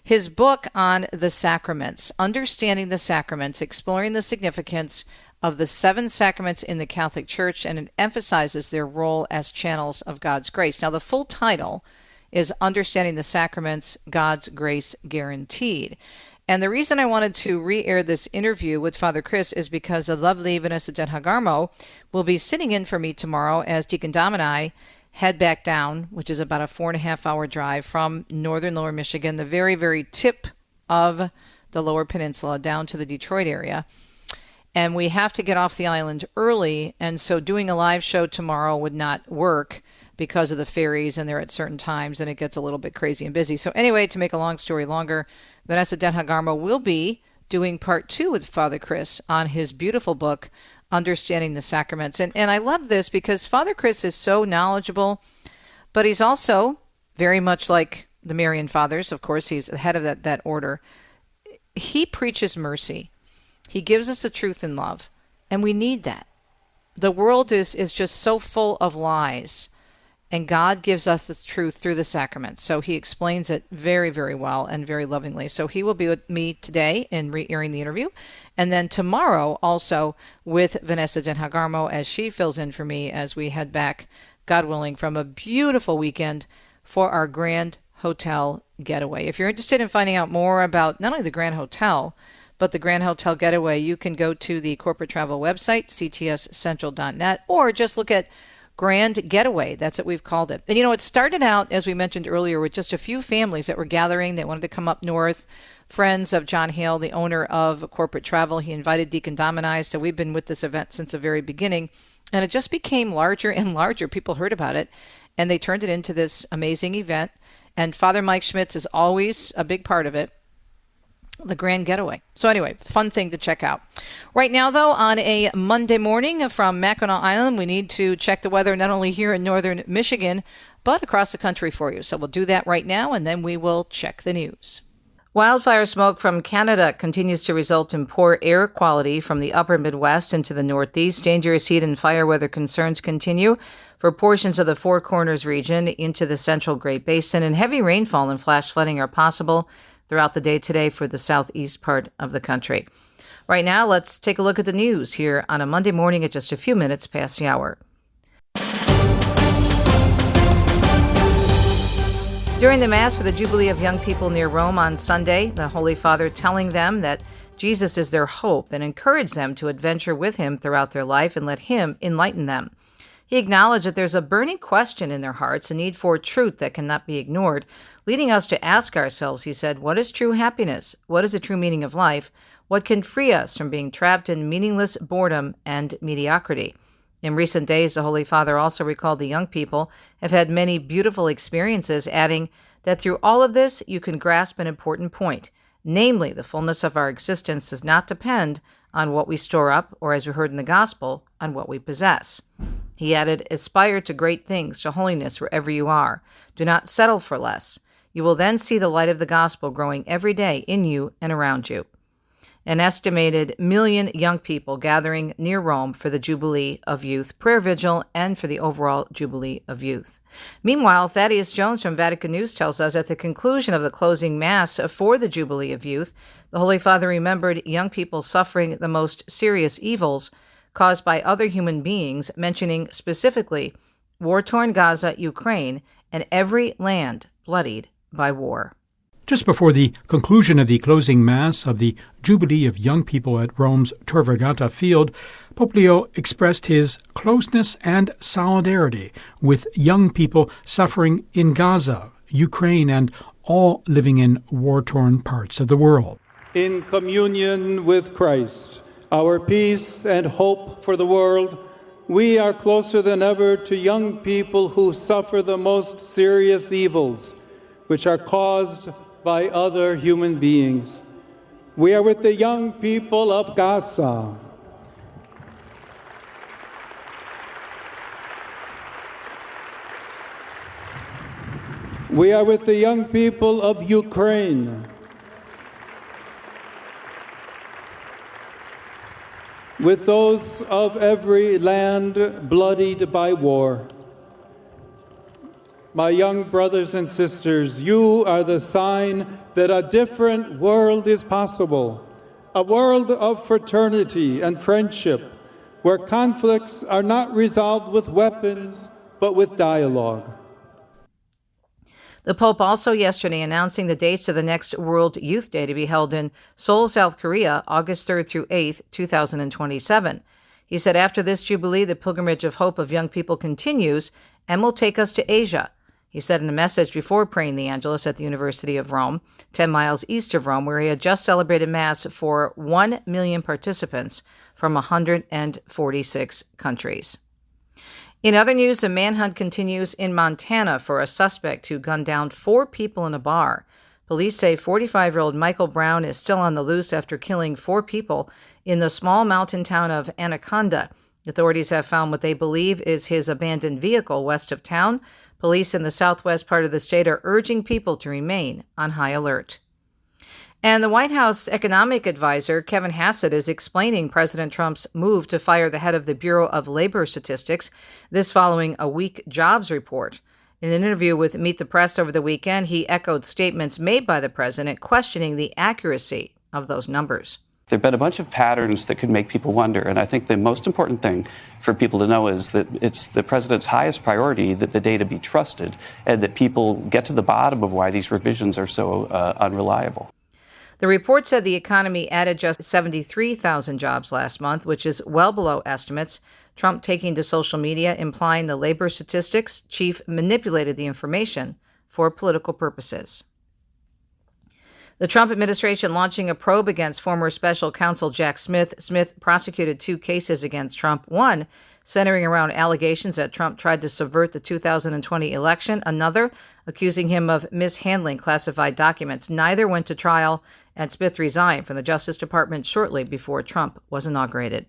B: His book on the sacraments, Understanding the Sacraments, exploring the significance of the 7 sacraments in the Catholic Church, and it emphasizes their role as channels of God's grace. Now, the full title is Understanding the Sacraments, God's Grace Guaranteed. And the reason I wanted to re-air this interview with Father Chris is because the lovely Vanessa Denha-Garmo will be sitting in for me tomorrow as Deacon Dom and I head back down, which is about a 4.5-hour drive from northern lower Michigan, the very, very tip of the lower peninsula, down to the Detroit area. And we have to get off the island early, and so doing a live show tomorrow would not work because of the ferries, and they're at certain times, and it gets a little bit crazy and busy. So anyway, to make a long story longer, Vanessa Denha-Garmo will be doing part 2 with Father Chris on his beautiful book, Understanding the Sacraments. And I love this because Father Chris is so knowledgeable, but he's also very much like the Marian Fathers. Of course, he's the head of that order. He preaches mercy. He gives us the truth in love, and we need that. The world is just so full of lies, and God gives us the truth through the sacraments. So he explains it very, very well and very lovingly. So he will be with me today in re-airing the interview, and then tomorrow also with Vanessa Denha-Garmo as she fills in for me as we head back, God willing, from a beautiful weekend for our Grand Hotel Getaway. If you're interested in finding out more about not only the Grand Hotel, but the Grand Hotel Getaway, you can go to the corporate travel website, ctscentral.net, or just look at
O: Grand Getaway. That's what we've called it. And, it started out, as we mentioned earlier, with just a few families that were gathering. They wanted to come up north. Friends of John Hale, the owner of Corporate Travel, he invited Deacon Dom and I. So we've been with this event since the very beginning. And it just became larger and larger. People heard about it, and they turned it into this amazing event. And Father Mike Schmitz is always a big part of it. The Grand Getaway. So anyway, fun thing to check out. Right now, though, on a Monday morning from Mackinac Island, we need to check the weather not only here in northern Michigan, but across the country for you. So we'll do that right now, and then we will check the news. Wildfire smoke from Canada continues to result in poor air quality from the upper Midwest into the Northeast. Dangerous heat and fire weather concerns continue for portions of the Four Corners region into the central Great Basin, and heavy rainfall and flash flooding are possible throughout the day today for the southeast part of the country. Right now, let's take a look at the news here on a Monday morning at just a few minutes past the hour. During the Mass for the Jubilee of Young People near Rome on Sunday, the Holy Father telling them that Jesus is their hope and encouraged them to adventure with him throughout their life and let him enlighten them. He acknowledged that there's a burning question in their hearts, a need for truth that cannot be ignored, leading us to ask ourselves, he said, what is true happiness? What is the true meaning of life? What can free us from being trapped in meaningless boredom and mediocrity? In recent days, the Holy Father also recalled the young people have had many beautiful experiences, adding that through all of this, you can grasp an important point. Namely, the fullness of our existence does not depend on what we store up, or as we heard in the Gospel, on what we possess. He added, aspire to great things, to holiness wherever you are. Do not settle for less. You will then see the light of the Gospel growing every day in you and around you. An estimated 1 million young people gathering near Rome for the Jubilee of Youth prayer vigil and for the overall Jubilee of Youth. Meanwhile, Thaddeus Jones from Vatican News tells us at the conclusion of the closing Mass for the Jubilee of Youth, the Holy Father remembered young people suffering the most serious evils caused by other human beings, mentioning specifically war-torn Gaza, Ukraine, and every land bloodied by war.
C: Just before the conclusion of the closing Mass of the Jubilee of Young People at Rome's Tor Vergata field, Pope Leo expressed his closeness and solidarity with young people suffering in Gaza, Ukraine, and all living in war-torn parts of the world.
D: In communion with Christ, our peace and hope for the world, we are closer than ever to young people who suffer the most serious evils, which are caused by other human beings. We are with the young people of Gaza. We are with the young people of Ukraine. With those of every land bloodied by war. My young brothers and sisters, you are the sign that a different world is possible, a world of fraternity and friendship, where conflicts are not resolved with weapons, but with dialogue.
B: The Pope also yesterday announcing the dates of the next World Youth Day to be held in Seoul, South Korea, August 3rd through 8th, 2027. He said after this Jubilee, the pilgrimage of hope of young people continues and will take us to Asia. He said in a message before praying the Angelus at the University of Rome, 10 miles east of Rome, where he had just celebrated Mass for 1 million participants from 146 countries. In other news, a manhunt continues in Montana for a suspect who gunned down 4 people in a bar. Police say 45-year-old Michael Brown is still on the loose after killing 4 people in the small mountain town of Anaconda. Authorities have found what they believe is his abandoned vehicle west of town. Police in the southwest part of the state are urging people to remain on high alert. And the White House economic advisor, Kevin Hassett, is explaining President Trump's move to fire the head of the Bureau of Labor Statistics, this following a weak jobs report. In an interview with Meet the Press over the weekend, he echoed statements made by the president questioning the accuracy of those numbers.
E: There have been a bunch of patterns that could make people wonder, and I think the most important thing for people to know is that it's the president's highest priority that the data be trusted and that people get to the bottom of why these revisions are so unreliable.
B: The report said the economy added just 73,000 jobs last month, which is well below estimates.
O: Trump taking to social media implying the labor statistics chief manipulated the information for political purposes. The Trump administration launching a probe against former special counsel Jack Smith. Smith prosecuted 2 cases against Trump, one centering around allegations that Trump tried to subvert the 2020 election, another accusing him of mishandling classified documents. Neither went to trial, and Smith resigned from the Justice Department shortly before Trump was inaugurated.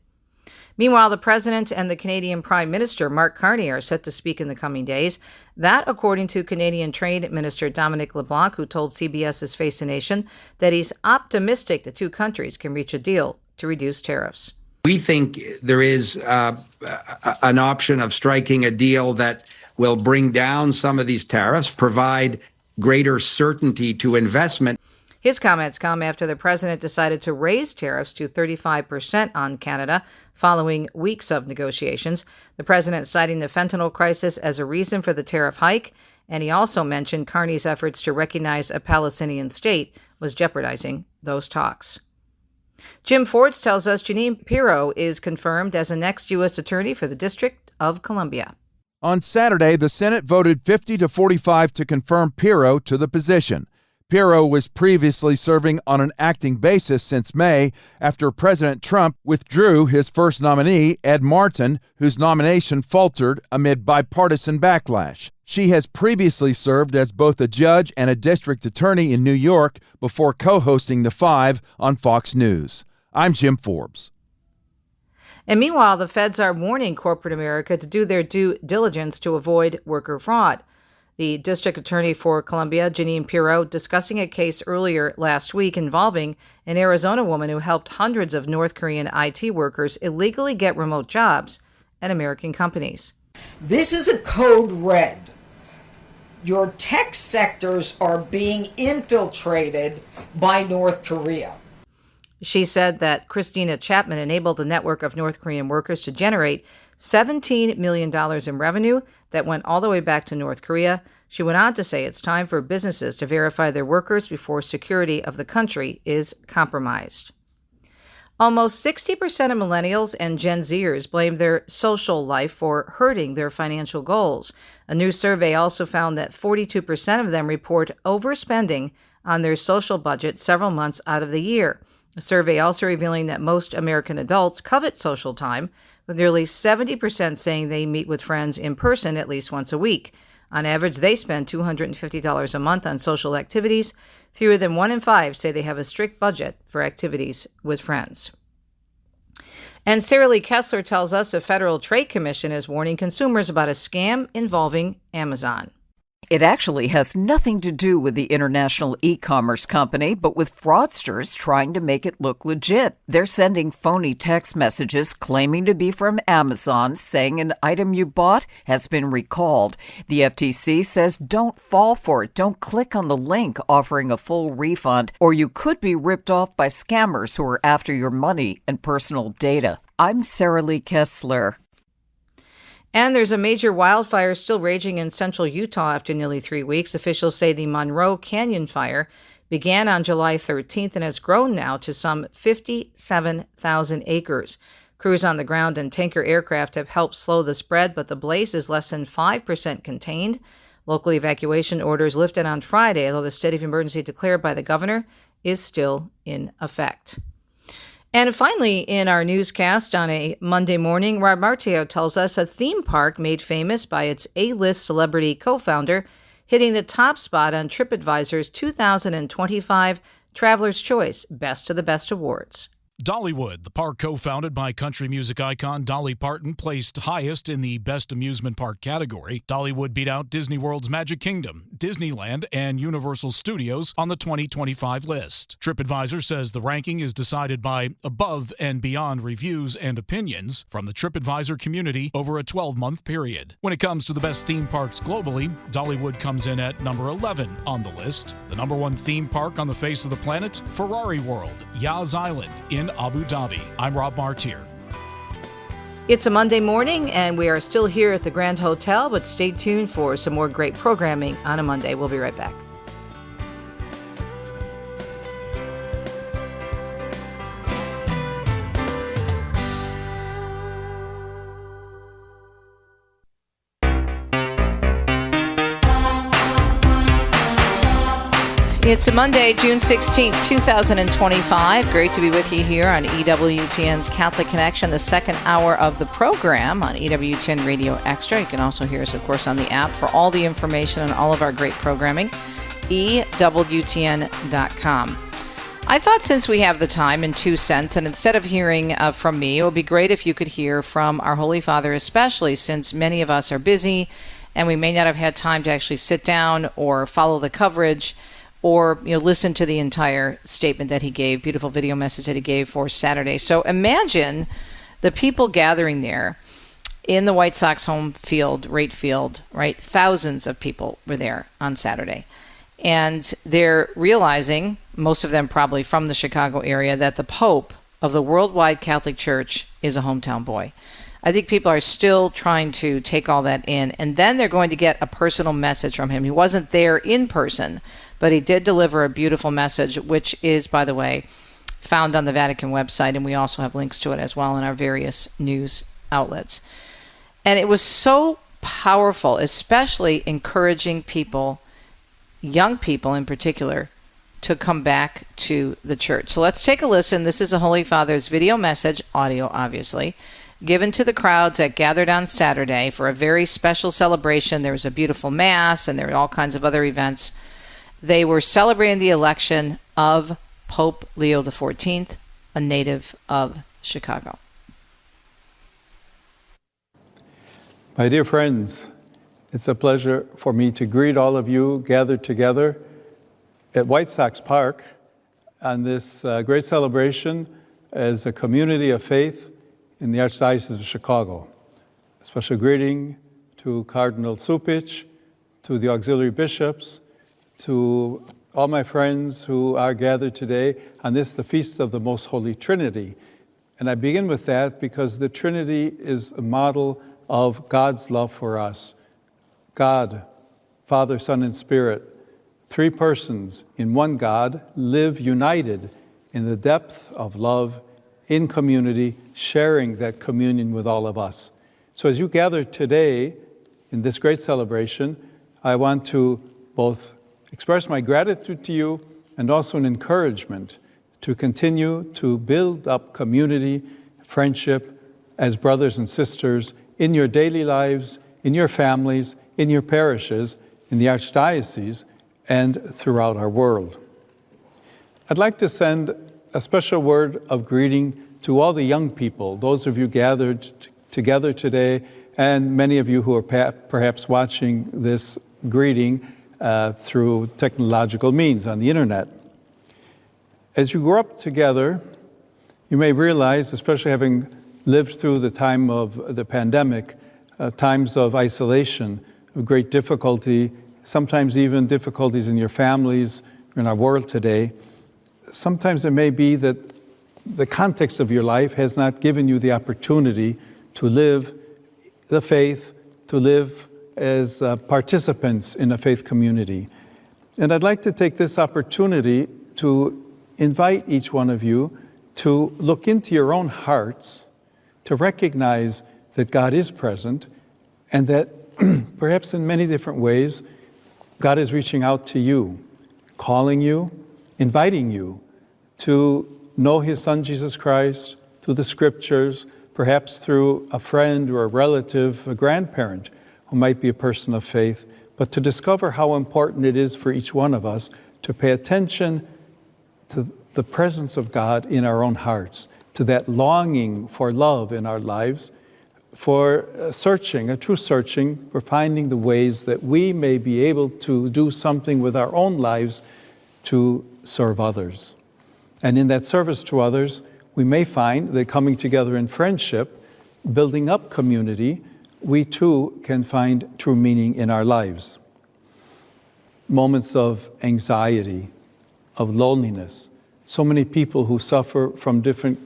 O: Meanwhile, the president and the Canadian Prime Minister, Mark Carney, are set to speak in the coming days. That, according to Canadian Trade Minister Dominic LeBlanc, who told CBS's Face the Nation that he's optimistic the 2 countries can reach a deal to reduce tariffs.
F: We think there is an option of striking a deal that will bring down some of these tariffs, provide greater certainty to investment.
O: His comments come after the president decided to raise tariffs to 35% on Canada following weeks of negotiations. The president citing the fentanyl crisis as a reason for the tariff hike, and he also mentioned Carney's efforts to recognize a Palestinian state was jeopardizing those talks. Jim Forbes tells us Jeanine Pirro is confirmed as the next U.S. Attorney for the District of Columbia.
G: On Saturday, the Senate voted 50-45 to confirm Pirro to the position. Pirro was previously serving on an acting basis since May after President Trump withdrew his first nominee, Ed Martin, whose nomination faltered amid bipartisan backlash. She has previously served as both a judge and a district attorney in New York before co-hosting The Five on Fox News. I'm Jim Forbes.
O: And meanwhile, the feds are warning corporate America to do their due diligence to avoid worker fraud. The district attorney for Columbia, Jeanine Pirro, discussing a case earlier last week involving an Arizona woman who helped hundreds of North Korean IT workers illegally get remote jobs at American companies.
H: This is a code red. Your tech sectors are being infiltrated by North Korea.
O: She said that Christina Chapman enabled a network of North Korean workers to generate $17 million in revenue that went all the way back to North Korea. She went on to say it's time for businesses to verify their workers before security of the country is compromised. Almost 60% of millennials and Gen Zers blame their social life for hurting their financial goals. A new survey also found that 42% of them report overspending on their social budget several months out of the year. A survey also revealing that most American adults covet social time, with nearly 70% saying they meet with friends in person at least once a week. On average, they spend $250 a month on social activities. Fewer than 1 in 5 say they have a strict budget for activities with friends. And Sarah Lee Kessler tells us the Federal Trade Commission is warning consumers about a scam involving Amazon.
I: It actually has nothing to do with the international e-commerce company, but with fraudsters trying to make it look legit. They're sending phony text messages claiming to be from Amazon, saying an item you bought has been recalled. The FTC says don't fall for it. Don't click on the link offering a full refund, or you could be ripped off by scammers who are after your money and personal data. I'm Sarah Lee Kessler.
O: And there's a major wildfire still raging in central Utah after nearly 3 weeks. Officials say the Monroe Canyon fire began on July 13th and has grown now to some 57,000 acres. Crews on the ground and tanker aircraft have helped slow the spread, but the blaze is less than 5% contained. Local evacuation orders lifted on Friday, although the state of emergency declared by the governor is still in effect. And finally, in our newscast on a Monday morning, Rob Martio tells us a theme park made famous by its A-list celebrity co-founder hitting the top spot on TripAdvisor's 2025 Traveler's Choice Best of the Best Awards.
J: Dollywood, the park co-founded by country music icon Dolly Parton, placed highest in the Best Amusement Park category. Dollywood beat out Disney World's Magic Kingdom, Disneyland, and Universal Studios on the 2025 list. TripAdvisor says the ranking is decided by above and beyond reviews and opinions from the TripAdvisor community over a 12-month period. When it comes to the best theme parks globally, Dollywood comes in at number 11 on the list. The number 1 theme park on the face of the planet, Ferrari World, Yas Island in Abu Dhabi. I'm Rob Martier.
O: It's a Monday morning, and we are still here at the Grand Hotel, but stay tuned for some more great programming on a Monday. We'll be right back. It's a Monday, June 16th, 2025. Great to be with you here on EWTN's Catholic Connection, the second hour of the program on EWTN Radio Extra. You can also hear us, of course, on the app. For all the information on all of our great programming, EWTN.com. I thought since we have the time in 2 cents, and instead of hearing from me, it would be great if you could hear from our Holy Father, especially since many of us are busy and we may not have had time to actually sit down or follow the coverage or listen to the entire statement that he gave, beautiful video message that he gave for Saturday. So imagine the people gathering there in the White Sox home field, right field, right? Thousands of people were there on Saturday. And they're realizing, most of them probably from the Chicago area, that the Pope of the worldwide Catholic Church is a hometown boy. I think people are still trying to take all that in. And then they're going to get a personal message from him. He wasn't there in person, but he did deliver a beautiful message, which is, by the way, found on the Vatican website, and we also have links to it as well in our various news outlets. And it was so powerful, especially encouraging people, young people in particular, to come back to the church. So let's take a listen. This is the Holy Father's video message, audio obviously, given to the crowds that gathered on Saturday for a very special celebration. There was a beautiful mass, and there were all kinds of other events. They were celebrating the election of Pope Leo XIV, a native of Chicago.
D: My dear friends, it's a pleasure for me to greet all of you gathered together at White Sox Park on this great celebration as a community of faith in the Archdiocese of Chicago. A special greeting to Cardinal Supich, to the auxiliary bishops, to all my friends who are gathered today on this, the Feast of the Most Holy Trinity. And I begin with that because the Trinity is a model of God's love for us. God, Father, Son, and Spirit, three persons in one God, live united in the depth of love, in community, sharing that communion with all of us. So as you gather today in this great celebration, I want to both express my gratitude to you and also an encouragement to continue to build up community, friendship as brothers and sisters in your daily lives, in your families, in your parishes, in the Archdiocese, and throughout our world. I'd like to send a special word of greeting to all the young people, those of you gathered together today, and many of you who are perhaps watching this greeting through technological means on the internet. As you grow up together, you may realize, especially having lived through the time of the pandemic, times of isolation, of great difficulty, sometimes even difficulties in your families, in our world today. Sometimes it may be that the context of your life has not given you the opportunity to live the faith, to live as participants in a faith community. And I'd like to take this opportunity to invite each one of you to look into your own hearts, to recognize that God is present and that perhaps in many different ways, God is reaching out to you, calling you, inviting you to know His Son, Jesus Christ, through the Scriptures, perhaps through a friend or a relative, a grandparent who might be a person of faith, but to discover how important it is for each one of us to pay attention to the presence of God in our own hearts, to that longing for love in our lives, for searching, a true searching, for finding the ways that we may be able to do something with our own lives to serve others. And in that service to others, we may find that coming together in friendship, building up community, we too can find true meaning in our lives. Moments of anxiety, of loneliness, so many people who suffer from different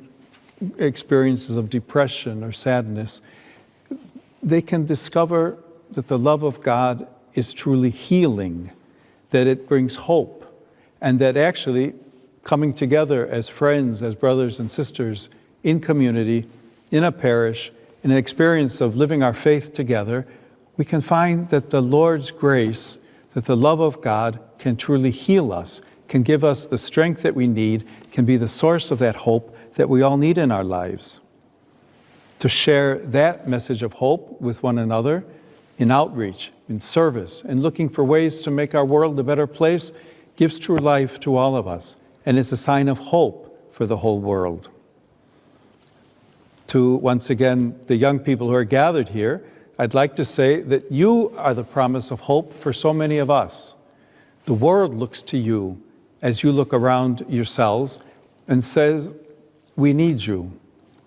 D: experiences of depression or sadness, they can discover that the love of God is truly healing, that it brings hope, and that actually coming together as friends, as brothers and sisters in community, in a parish, in an experience of living our faith together, we can find that the Lord's grace, that the love of God can truly heal us can give us the strength that we need, can be the source of that hope that we all need in our lives. To share that message of hope with one another in outreach, in service, and looking for ways to make our world a better place gives true life to all of us, and is a sign of hope for the whole world. To, once again, the young people who are gathered here, I'd like to say that you are the promise of hope for so many of us. The world looks to you as you look around yourselves and says, we need you.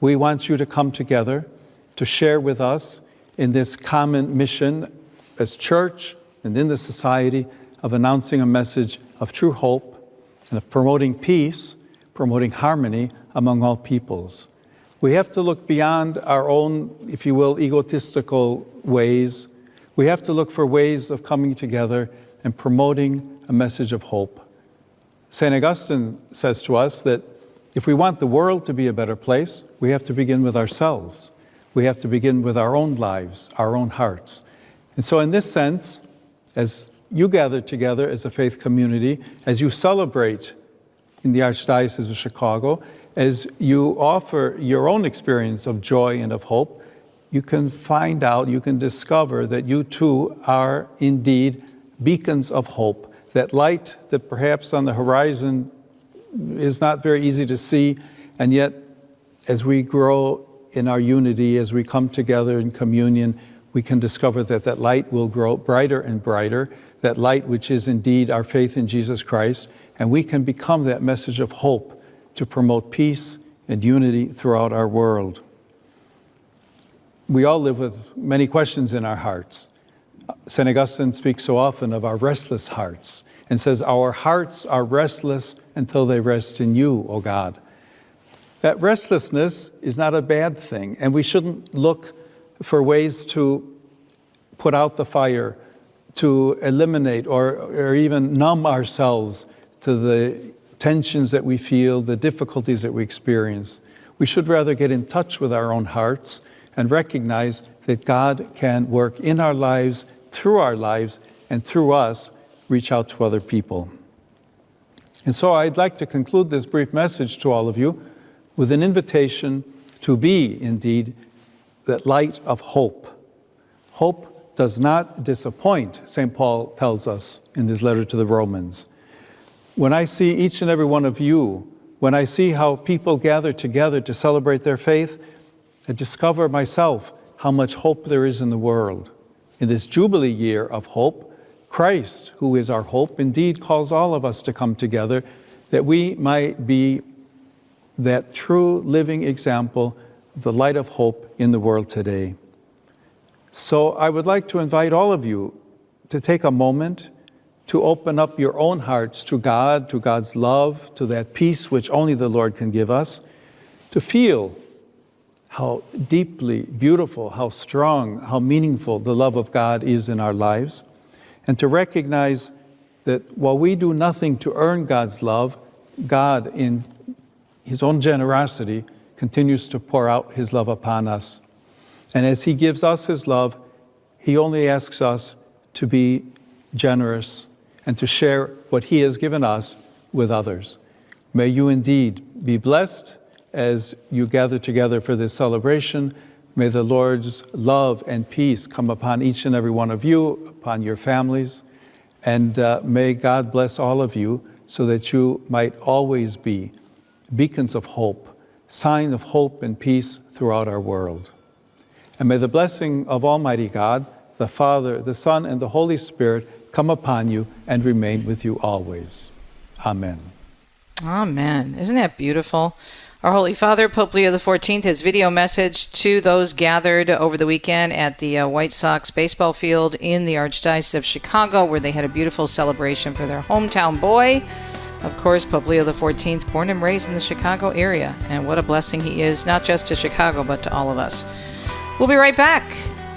D: We want you to come together to share with us in this common mission as church and in the society of announcing a message of true hope and of promoting peace, promoting harmony among all peoples. We have to look beyond our own, if you will, egotistical ways. We have to look for ways of coming together and promoting a message of hope. St. Augustine says to us that if we want the world to be a better place, we have to begin with ourselves. We have to begin with our own lives, our own hearts. And so in this sense, as you gather together as a faith community, as you celebrate in the Archdiocese of Chicago, as you offer your own experience of joy and of hope, you can find out, you can discover that you too are indeed beacons of hope, that light that perhaps on the horizon is not very easy to see, and yet as we grow in our unity, as we come together in communion, we can discover that that light will grow brighter and brighter, that light which is indeed our faith in Jesus Christ, and we can become that message of hope to promote peace and unity throughout our world. We all live with many questions in our hearts. St. Augustine speaks so often of our restless hearts and says, our hearts are restless until they rest in you, O God. That restlessness is not a bad thing, and we shouldn't look for ways to put out the fire, to eliminate or even numb ourselves to the tensions that we feel, the difficulties that we experience. We should rather get in touch with our own hearts and recognize that God can work in our lives, and through us, reach out to other people. And so I'd like to conclude this brief message to all of you with an invitation to be, indeed, that light of hope. Hope does not disappoint, St. Paul tells us in his letter to the Romans. When I see each and every one of you, when I see how people gather together to celebrate their faith, I discover myself how much hope there is in the world. In this Jubilee year of hope, Christ, who is our hope, indeed calls all of us to come together that we might be that true living example of the light of hope in the world today. So I would like to invite all of you to take a moment to open up your own hearts to God, to God's love, to that peace which only the Lord can give us, to feel how deeply beautiful, how strong, how meaningful the love of God is in our lives, and to recognize that while we do nothing to earn God's love, God, in His own generosity, continues to pour out His love upon us. And as He gives us His love, He only asks us to be generous and to share what He has given us with others. May you indeed be blessed as you gather together for this celebration. May the Lord's love and peace come upon each and every one of you, upon your families, and may God bless all of you so that you might always be beacons of hope, sign of hope and peace throughout our world. And may the blessing of Almighty God, the Father, the Son, and the Holy Spirit come upon you and remain with you always. Amen.
O: Amen. Isn't that beautiful? Our Holy Father, Pope Leo XIV, his video message to those gathered over the weekend at the White Sox baseball field in the Archdiocese of Chicago, where they had a beautiful celebration for their hometown boy. Of course, Pope Leo XIV, born and raised in the Chicago area. And what a blessing he is, not just to Chicago, but to all of us. We'll be right back.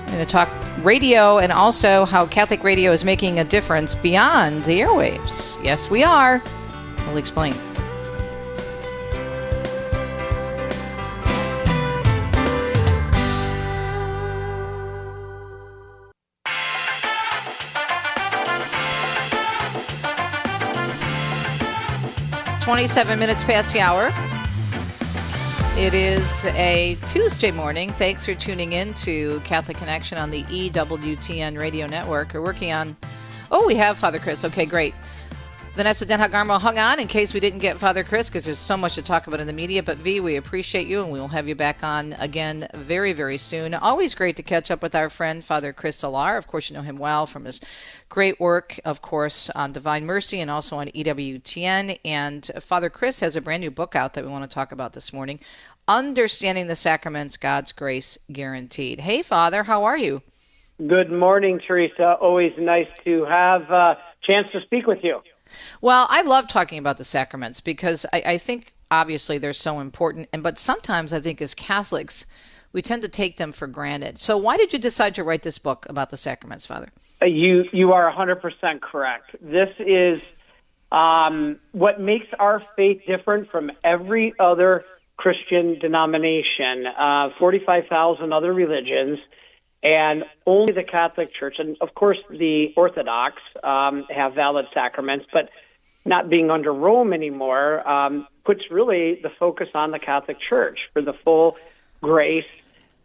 O: We're going to talk radio and also how Catholic radio is making a difference beyond the airwaves. Yes, we are. We'll explain. 27 minutes past the hour. It is a Tuesday morning. Thanks for tuning in to Catholic Connection on the EWTN radio network. We're working on... Oh, we have Father Chris. Okay, great. Vanessa Denha-Garmo hung on in case we didn't get Father Chris because there's so much to talk about in the media. But V, we appreciate you, and we will have you back on again very, very soon. Always great to catch up with our friend, Father Chris Alar. Of course, you know him well from his great work, of course, on Divine Mercy and also on EWTN. And Father Chris has a brand new book out that we want to talk about this morning, Understanding the Sacraments, God's Grace Guaranteed. Hey, Father, how are you?
P: Good morning, Teresa. Always nice to have a chance to speak with you.
O: Well, I love talking about the sacraments because I think obviously they're so important, but sometimes I think as Catholics we tend to take them for granted. So why did you decide to write this book about the sacraments, Father?
P: You are 100% correct. This is what makes our faith different from every other Christian denomination, 45,000 other religions, and only the Catholic Church, and of course the Orthodox have valid sacraments, but not being under Rome anymore puts really the focus on the Catholic Church for the full grace.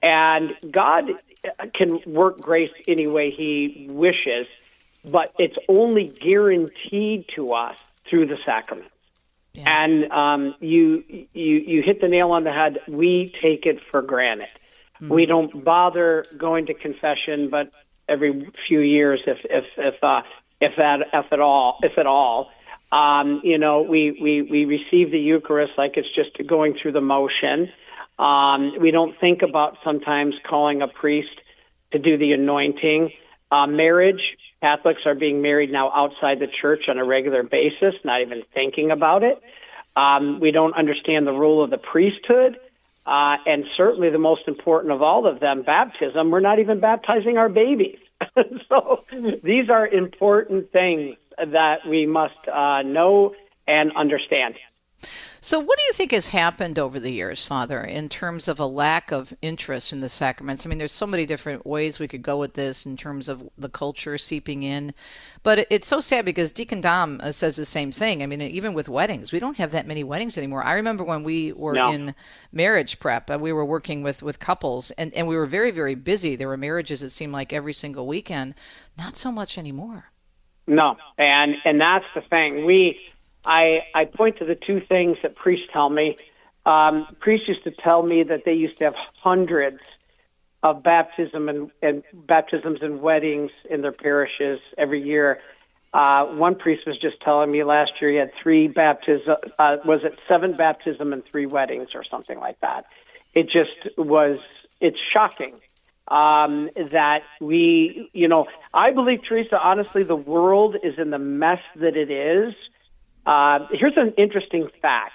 P: And God can work grace any way he wishes, but it's only guaranteed to us through the sacraments. Yeah. And you hit the nail on the head. We take it for granted. Mm-hmm. We don't bother going to confession, but every few years, if at all. We receive the Eucharist like it's just going through the motion. We don't think about sometimes calling a priest to do the anointing. Marriage, Catholics are being married now outside the church on a regular basis, not even thinking about it. We don't understand the role of the priesthood. And certainly the most important of all of them, baptism. We're not even baptizing our babies. So these are important things that we must know and understand.
O: So what do you think has happened over the years, Father, in terms of a lack of interest in the sacraments? I mean, there's so many different ways we could go with this in terms of the culture seeping in. But it's so sad because Deacon Dom says the same thing. I mean, even with weddings, we don't have that many weddings anymore. I remember when we were in marriage prep, we were working with couples, and we were very, very busy. There were marriages, it seemed like, every single weekend. Not so much anymore.
P: No, and that's the thing. I point to the two things that priests tell me. Priests used to tell me that they used to have hundreds of baptisms and weddings in their parishes every year. One priest was just telling me last year he had 7 baptisms and 3 weddings or something like that. It's shocking that I believe, Teresa, honestly, the world is in the mess that it is. Here's an interesting fact.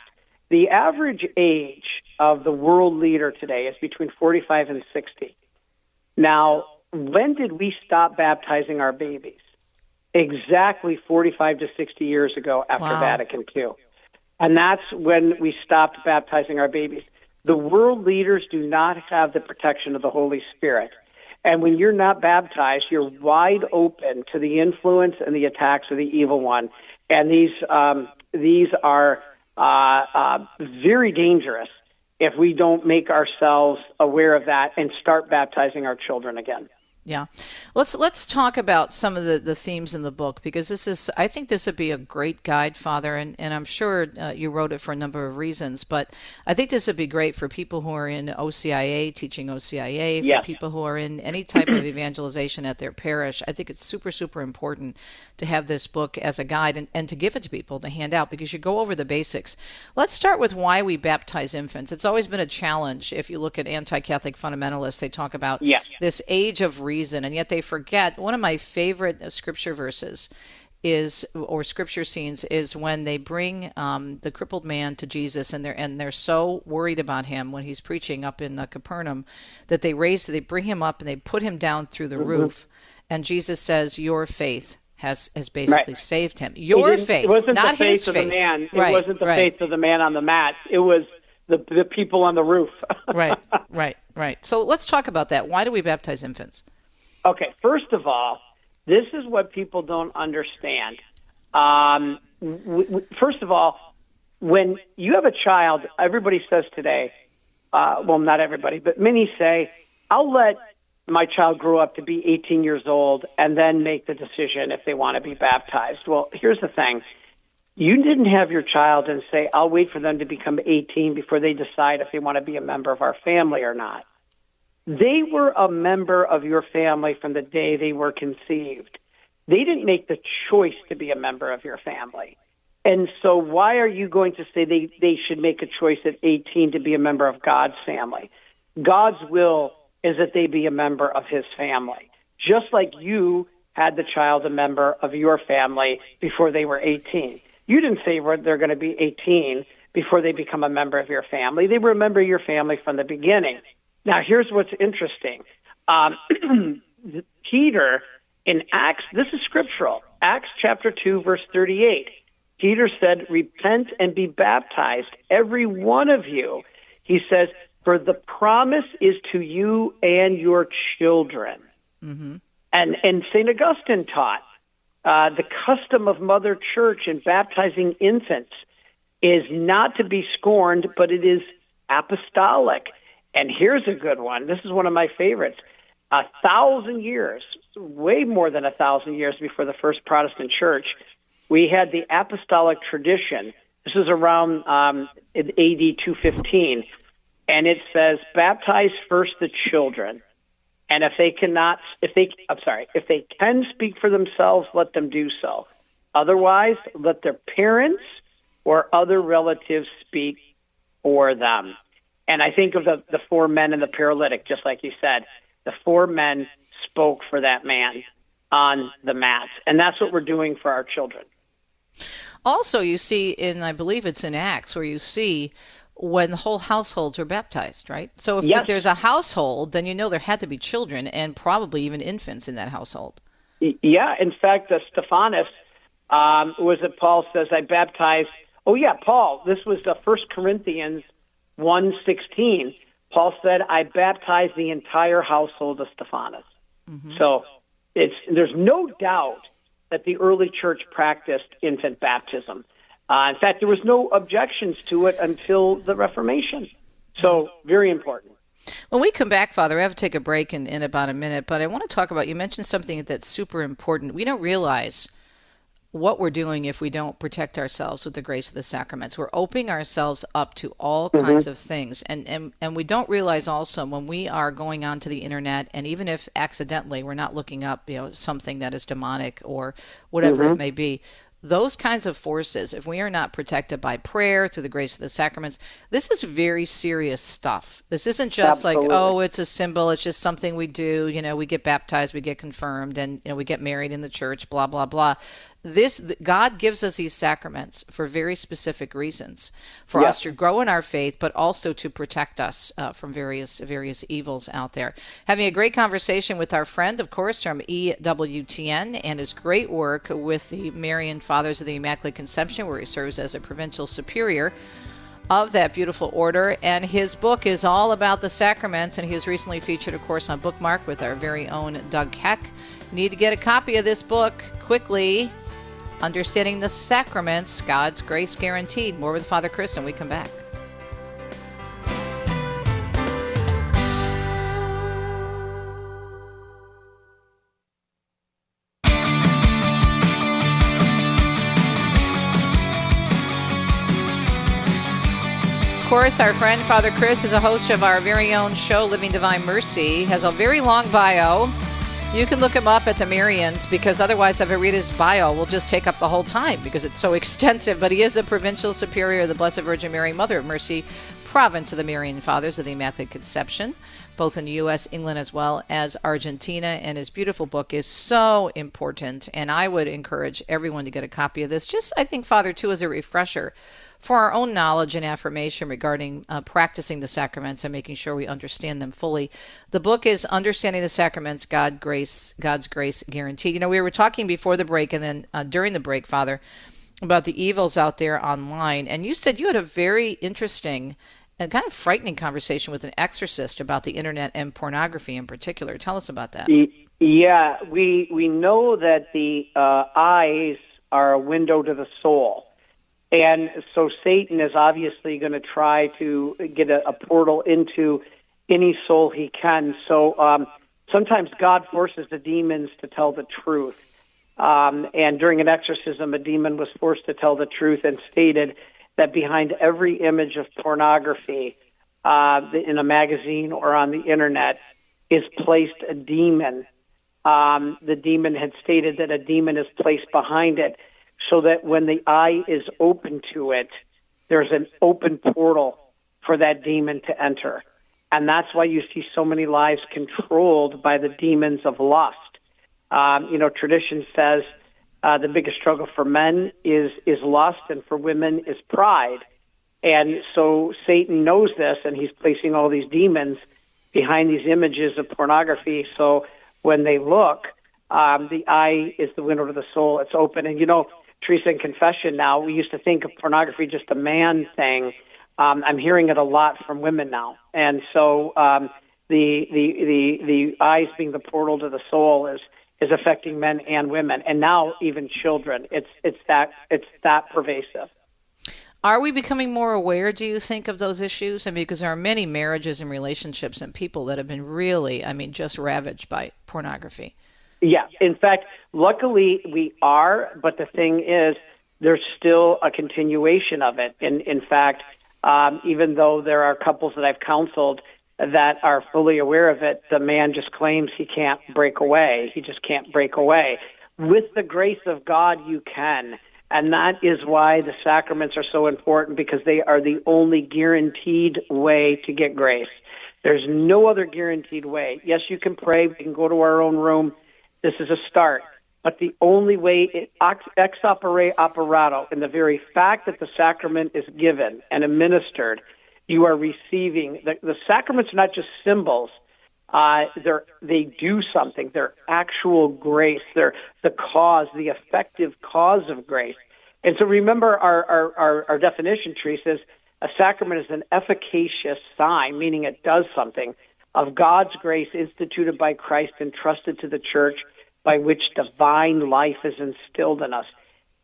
P: The average age of the world leader today is between 45 and 60. Now, when did we stop baptizing our babies? Exactly 45 to 60 years ago after Vatican II. And that's when we stopped baptizing our babies. The world leaders do not have the protection of the Holy Spirit. And when you're not baptized, you're wide open to the influence and the attacks of the evil one. And these are very dangerous if we don't make ourselves aware of that and start baptizing our children again.
O: Yeah. Let's talk about some of the themes in the book, because I think this would be a great guide, Father, and I'm sure you wrote it for a number of reasons, but I think this would be great for people who are in OCIA, teaching OCIA, for people who are in any type of evangelization at their parish. I think it's super, super important to have this book as a guide and to give it to people to hand out, because you go over the basics. Let's start with why we baptize infants. It's always been a challenge. If you look at anti-Catholic fundamentalists, they talk about this age of reason, and yet they forget one of my favorite scripture verses or scripture scenes is when they bring the crippled man to Jesus, and they're so worried about him when he's preaching up in Capernaum that they bring him up and they put him down through the roof, and Jesus says, "Your faith has basically saved him." Your faith, not his faith.
P: It wasn't the faith of the man on the mat. It was the people on the roof.
O: Right. So let's talk about that. Why do we baptize infants?
P: Okay, first of all, this is what people don't understand. First of all, when you have a child, everybody says today, well, not everybody, but many say, I'll let my child grow up to be 18 years old and then make the decision if they want to be baptized. Well, here's the thing. You didn't have your child and say, I'll wait for them to become 18 before they decide if they want to be a member of our family or not. They were a member of your family from the day they were conceived. They didn't make the choice to be a member of your family. And so why are you going to say they should make a choice at 18 to be a member of God's family? God's will is that they be a member of his family, just like you had the child a member of your family before they were 18. You didn't say they're going to be 18 before they become a member of your family. They were a member of your family from the beginning. Now, here's what's interesting. Peter, in Acts, this is scriptural, Acts chapter 2, verse 38, Peter said, repent and be baptized, every one of you. He says, for the promise is to you and your children. Mm-hmm. And St. Augustine taught the custom of Mother Church in baptizing infants is not to be scorned, but it is apostolic. And here's a good one. This is one of my favorites. 1,000 years, way more than 1,000 years before the first Protestant church, we had the apostolic tradition. This is around AD 215. And it says, baptize first the children. And if they can speak for themselves, let them do so. Otherwise, let their parents or other relatives speak for them. And I think of the four men and the paralytic, just like you said. The four men spoke for that man on the mats. And that's what we're doing for our children.
O: Also, you see I believe it's in Acts, where you see when the whole households are baptized, right? So if there's a household, then you know there had to be children and probably even infants in that household.
P: Yeah. In fact, Stephanus, was it Paul says, I baptized. Oh, yeah, Paul. This was the 1 Corinthians 1:16. Paul said, I baptized the entire household of Stephanus. Mm-hmm. So there's no doubt that the early church practiced infant baptism. In fact, there was no objections to it until the Reformation. So very important.
O: When we come back, Father, I have to take a break in about a minute, but I want to talk about, you mentioned something that's super important. We don't realize what we're doing if we don't protect ourselves with the grace of the sacraments. We're opening ourselves up to all kinds of things. And we don't realize also when we are going onto the internet, and even if accidentally we're not looking up, something that is demonic or whatever it may be, those kinds of forces, if we are not protected by prayer through the grace of the sacraments, this is very serious stuff. This isn't just like, oh, it's a symbol, it's just something we do, we get baptized, we get confirmed, and we get married in the church, blah, blah, blah. God gives us these sacraments for very specific reasons, for us to grow in our faith, but also to protect us from various evils out there. Having a great conversation with our friend, of course, from EWTN and his great work with the Marian Fathers of the Immaculate Conception, where he serves as a provincial superior of that beautiful order. And his book is all about the sacraments, and he was recently featured, of course, on Bookmark with our very own Doug Keck. You need to get a copy of this book quickly. Understanding the Sacraments, God's Grace Guaranteed. More with Father Chris when we come back. Of course, our friend Father Chris is a host of our very own show, Living Divine Mercy. He has a very long bio. You can look him up at the Marians, because otherwise, if I read his bio, we'll just take up the whole time because it's so extensive. But he is a provincial superior of the Blessed Virgin Mary, Mother of Mercy, province of the Marian Fathers of the Immaculate Conception, both in the U.S., England, as well as Argentina. And his beautiful book is so important. And I would encourage everyone to get a copy of this. Just, I think, Father, too, as a refresher for our own knowledge and affirmation regarding practicing the sacraments and making sure we understand them fully. The book is Understanding the Sacraments, God's Grace Guaranteed. We were talking before the break and then during the break, Father, about the evils out there online. And you said you had a very interesting and kind of frightening conversation with an exorcist about the internet and pornography in particular. Tell us about that.
P: Yeah, we know that the eyes are a window to the soul. And so Satan is obviously going to try to get a portal into any soul he can. So sometimes God forces the demons to tell the truth. And during an exorcism, a demon was forced to tell the truth and stated that behind every image of pornography in a magazine or on the internet is placed a demon. The demon had stated that a demon is placed behind it so that when the eye is open to it, there's an open portal for that demon to enter. And that's why you see so many lives controlled by the demons of lust. Tradition says the biggest struggle for men is lust, and for women is pride. And so Satan knows this, and he's placing all these demons behind these images of pornography. So when they look, the eye is the window to the soul. It's open. And, Teresa, in confession now, we used to think of pornography just a man thing. I'm hearing it a lot from women now. And so the eyes being the portal to the soul is affecting men and women, and now even children. It's that pervasive.
O: Are we becoming more aware, do you think, of those issues? I mean, because there are many marriages and relationships and people that have been really, just ravaged by pornography.
P: Yeah. In fact, luckily we are, but the thing is, there's still a continuation of it. In fact, even though there are couples that I've counseled that are fully aware of it, the man just claims he can't break away. He just can't break away. With the grace of God, you can. And that is why the sacraments are so important, because they are the only guaranteed way to get grace. There's no other guaranteed way. Yes, you can pray. We can go to our own room. This is a start. But the only way, ex opere operato, in the very fact that the sacrament is given and administered, you are receiving. The sacraments are not just symbols. They do something. They're actual grace. They're the cause, the effective cause of grace. And so remember our definition, Teresa, is a sacrament is an efficacious sign, meaning it does something, of God's grace instituted by Christ and trusted to the church, by which divine life is instilled in us.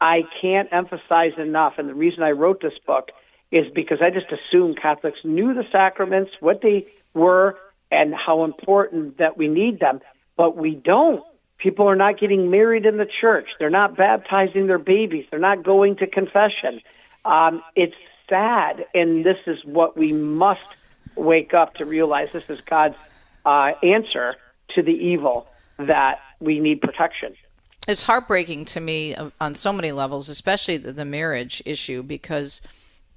P: I can't emphasize enough, and the reason I wrote this book is because I just assumed Catholics knew the sacraments, what they were, and how important that we need them. But we don't. People are not getting married in the church. They're not baptizing their babies. They're not going to confession. It's sad, and this is what we must wake up to realize. This is God's answer to the evil, that we need protection.
O: It's heartbreaking to me on so many levels, especially the marriage issue, because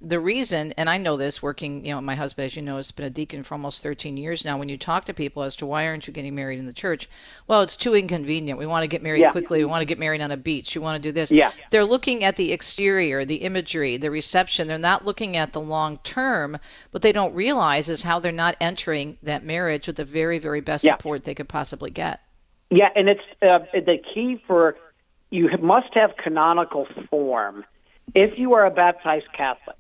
O: the reason, and I know this working, my husband, as you know, has been a deacon for almost 13 years now. When you talk to people as to why aren't you getting married in the church? Well, it's too inconvenient. We want to get married quickly. We want to get married on a beach. You want to do this.
P: Yeah.
O: They're looking at the exterior, the imagery, the reception. They're not looking at the long term. What they don't realize is how they're not entering that marriage with the very, very best support they could possibly get.
P: Yeah, and it's the key for you must have canonical form. If you are a baptized Catholic,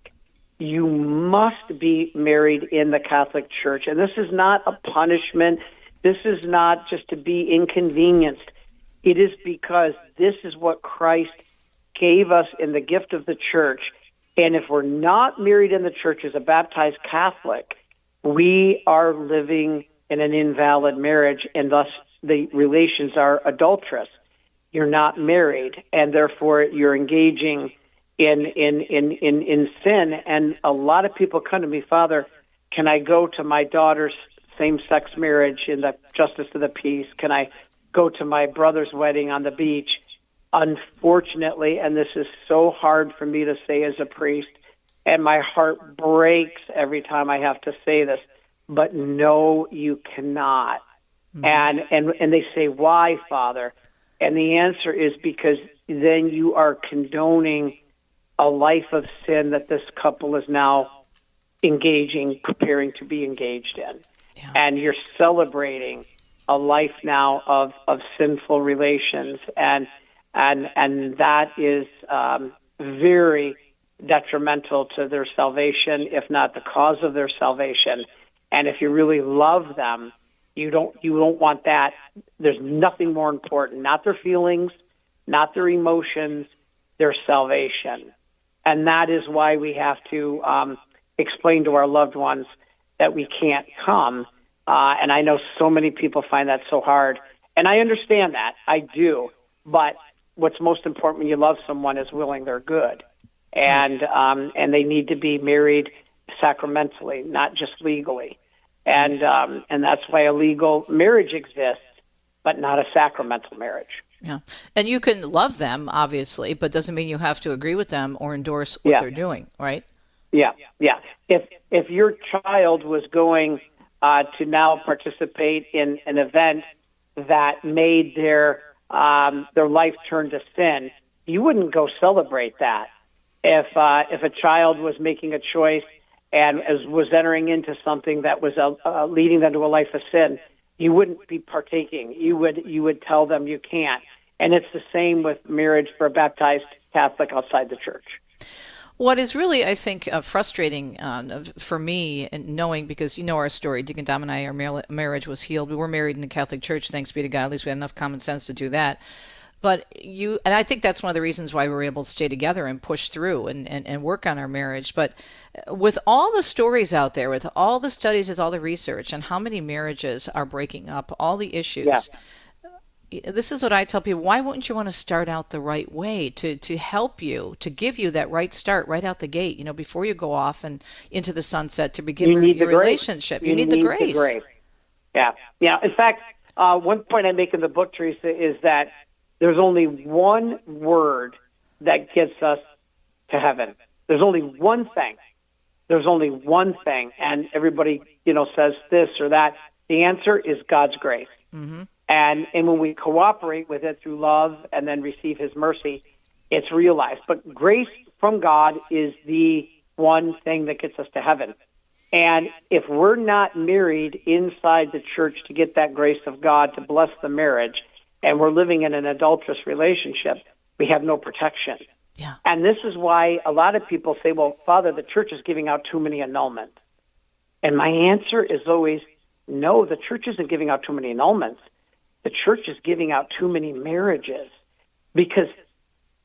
P: you must be married in the Catholic Church. And this is not a punishment. This is not just to be inconvenienced. It is because this is what Christ gave us in the gift of the church. And if we're not married in the church as a baptized Catholic, we are living in an invalid marriage, and thus the relations are adulterous. You're not married, and therefore you're engaging in sin. And a lot of people come to me, Father, can I go to my daughter's same-sex marriage in the Justice of the Peace? Can I go to my brother's wedding on the beach? Unfortunately, and this is so hard for me to say as a priest, and my heart breaks every time I have to say this, but no, you cannot. Mm-hmm. And they say, why, Father? And the answer is because then you are condoning a life of sin that this couple is now preparing to be engaged in. Yeah. And you're celebrating a life now of sinful relations. And that is very detrimental to their salvation, if not the cause of their salvation. And if you really love them, you don't want that. There's nothing more important, not their feelings, not their emotions, their salvation. And that is why we have to explain to our loved ones that we can't come. And I know so many people find that so hard. And I understand that. I do. But what's most important when you love someone is willing they're good. And they need to be married sacramentally, not just legally. And that's why a legal marriage exists, but not a sacramental marriage.
O: Yeah. And you can love them, obviously, but doesn't mean you have to agree with them or endorse what they're doing, right?
P: Yeah, yeah. If your child was going to now participate in an event that made their life turn to sin, you wouldn't go celebrate that. If a child was making a choice and was entering into something that was leading them to a life of sin, you wouldn't be partaking. You would tell them you can't. And it's the same with marriage for a baptized Catholic outside the church.
O: What is really, I think, frustrating for me, and knowing, because you know our story, Deacon Dom and I, our marriage was healed. We were married in the Catholic Church, thanks be to God. At least we had enough common sense to do that. But and I think that's one of the reasons why we were able to stay together and push through and work on our marriage. But with all the stories out there, with all the studies, with all the research, and how many marriages are breaking up, all the issues, this is what I tell people: why wouldn't you want to start out the right way to help you, to give you that right start right out the gate? Before you go off and into the sunset to begin your relationship, you need the grace.
P: Yeah. In fact, one point I make in the book, Teresa, is that there's only one word that gets us to heaven. There's only one thing. There's only one thing, and everybody, says this or that. The answer is God's grace. Mm-hmm. And when we cooperate with it through love and then receive His mercy, it's realized. But grace from God is the one thing that gets us to heaven. And if we're not married inside the church to get that grace of God to bless the marriage, and we're living in an adulterous relationship, we have no protection.
O: Yeah.
P: And this is why a lot of people say, well, Father, the church is giving out too many annulments. And my answer is always, no, the church isn't giving out too many annulments. The church is giving out too many marriages, because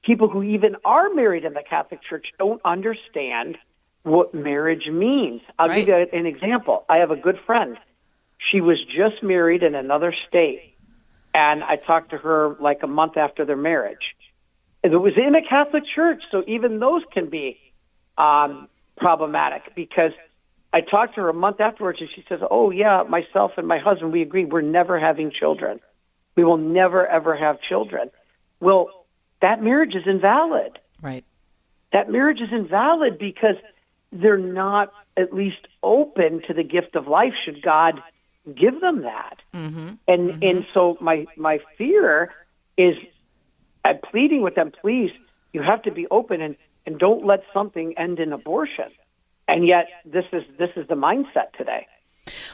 P: people who even are married in the Catholic Church don't understand what marriage means. I'll give you an example. I have a good friend. She was just married in another state, and I talked to her like a month after their marriage. And it was in a Catholic church, so even those can be problematic, because I talked to her a month afterwards, and she says, oh, yeah, myself and my husband, we agree we're never having children. We will never, ever have children. Well, that marriage is invalid.
O: Right.
P: That marriage is invalid because they're not at least open to the gift of life, should God give them that.
O: Mm-hmm.
P: And so my fear is, I'm pleading with them, please, you have to be open and don't let something end in abortion. And yet this is the mindset today.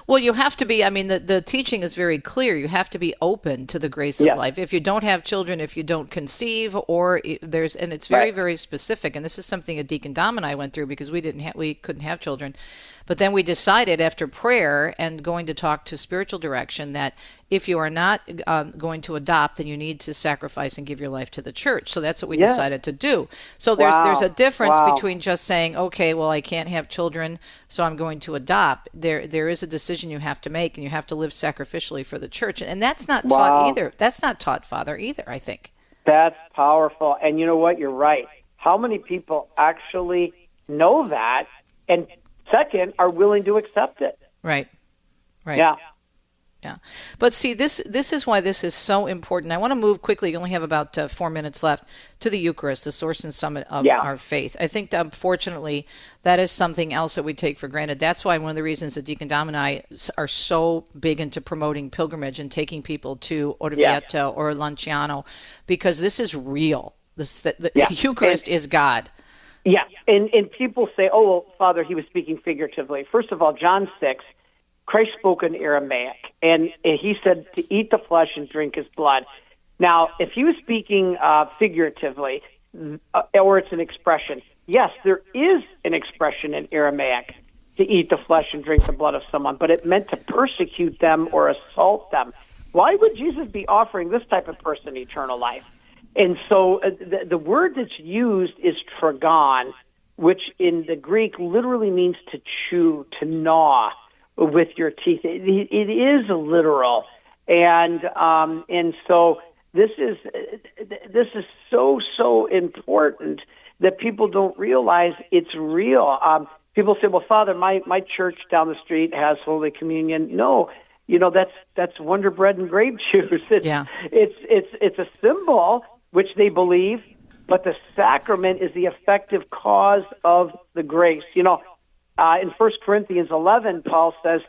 O: Well, you have to be, the teaching is very clear. You have to be open to the grace of life. If you don't have children, if you don't conceive, and it's very, very specific. And this is something that Deacon Dom and I went through, because we couldn't have children. But then we decided, after prayer and going to talk to spiritual direction, that if you are not going to adopt, then you need to sacrifice and give your life to the church. So that's what we decided to do. So there's a difference between just saying, okay, well, I can't have children, so I'm going to adopt. There is a decision you have to make, and you have to live sacrificially for the church. And that's not taught either. That's not taught, Father, either, I think.
P: That's powerful. And you know what? You're right. How many people actually know that, and second, are willing to accept it?
O: Right.
P: Yeah.
O: But see, this is why this is so important. I want to move quickly. You only have about 4 minutes left, to the Eucharist, the source and summit of our faith. I think, unfortunately, that is something else that we take for granted. That's why one of the reasons that Deacon Dom and I are so big into promoting pilgrimage and taking people to Orvieto or Lanciano, because this is real. The Eucharist is God.
P: Yeah, and people say, oh, well, Father, he was speaking figuratively. First of all, John 6, Christ spoke in Aramaic, and he said to eat the flesh and drink his blood. Now, if he was speaking figuratively, or it's an expression, yes, there is an expression in Aramaic to eat the flesh and drink the blood of someone, but it meant to persecute them or assault them. Why would Jesus be offering this type of person eternal life? And so the word that's used is tragon, which in the Greek literally means to chew, to gnaw with your teeth. It is literal. And so this is so important that people don't realize it's real. People say, well, Father, my church down the street has Holy Communion. No, that's Wonder Bread and grape juice. It's a symbol, which they believe, but the sacrament is the effective cause of the grace. In 1 Corinthians 11, Paul says,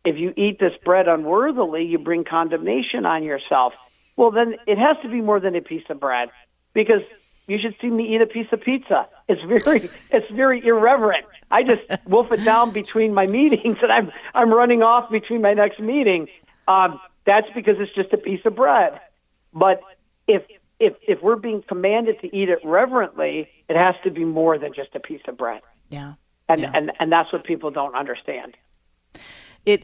P: if you eat this bread unworthily, you bring condemnation on yourself. Well, then it has to be more than a piece of bread, because you should see me eat a piece of pizza. It's very irreverent. I just wolf it down between my meetings, and I'm running off between my next meeting. That's because it's just a piece of bread. But if we're being commanded to eat it reverently, it has to be more than just a piece of bread.
O: Yeah.
P: And that's what people don't understand.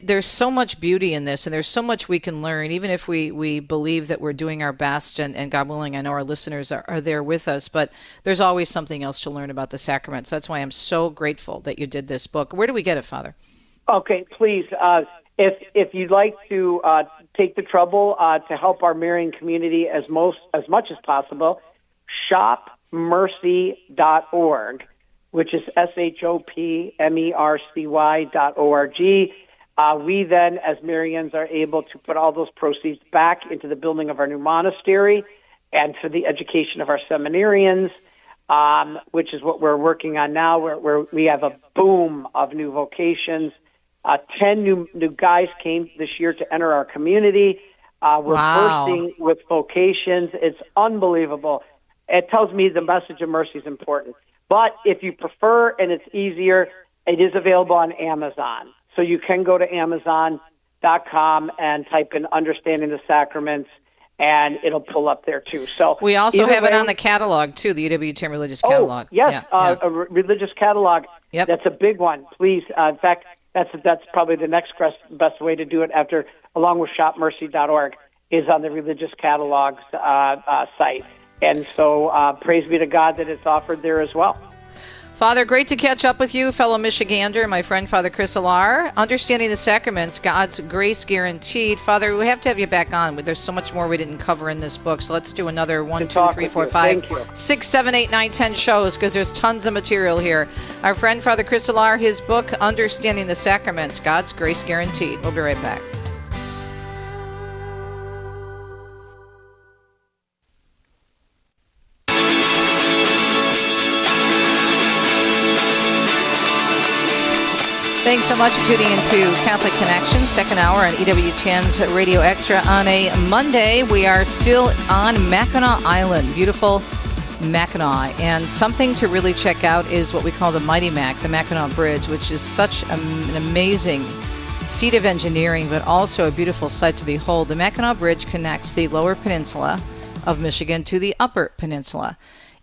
O: There's so much beauty in this, and there's so much we can learn, even if we believe that we're doing our best, and God willing, I know our listeners are there with us, but there's always something else to learn about the sacraments. That's why I'm so grateful that you did this book. Where do we get it, Father?
P: Okay, please, if you'd like to take the trouble to help our Marian community as much as possible, shopmercy.org, which is shopmercy.org. We then, as Marians, are able to put all those proceeds back into the building of our new monastery and for the education of our seminarians, which is what we're working on now, where we have a boom of new vocations. 10 new guys came this year to enter our community. We're bursting with vocations. It's unbelievable. It tells me the message of mercy is important. But if you prefer and it's easier, it is available on Amazon. So you can go to Amazon.com and type in Understanding the Sacraments, and it'll pull up there too. So
O: we also have it on the catalog too, the EWTN Religious Catalog.
P: Yes, a religious catalog.
O: Yep.
P: That's a big one. Please, in fact, that's probably the next best way to do it along with shopmercy.org, is on the religious catalogs site. And so praise be to God that it's offered there as well.
O: Father, great to catch up with you, fellow Michigander, my friend Father Chris Alar. Understanding the Sacraments, God's Grace Guaranteed. Father, we have to have you back on. There's so much more we didn't cover in this book, so let's do another 1, 2, 3, 4, 5, 6, 7, 8, 9, 10 shows, because there's tons of material here. Our friend Father Chris Alar, his book, Understanding the Sacraments, God's Grace Guaranteed. We'll be right back. Thanks so much for tuning into Catholic Connections, second hour on EWTN's Radio Extra on a Monday. We are still on Mackinac Island, beautiful Mackinac. And something to really check out is what we call the Mighty Mac, the Mackinac Bridge, which is such an amazing feat of engineering, but also a beautiful sight to behold. The Mackinac Bridge connects the Lower Peninsula of Michigan to the Upper Peninsula.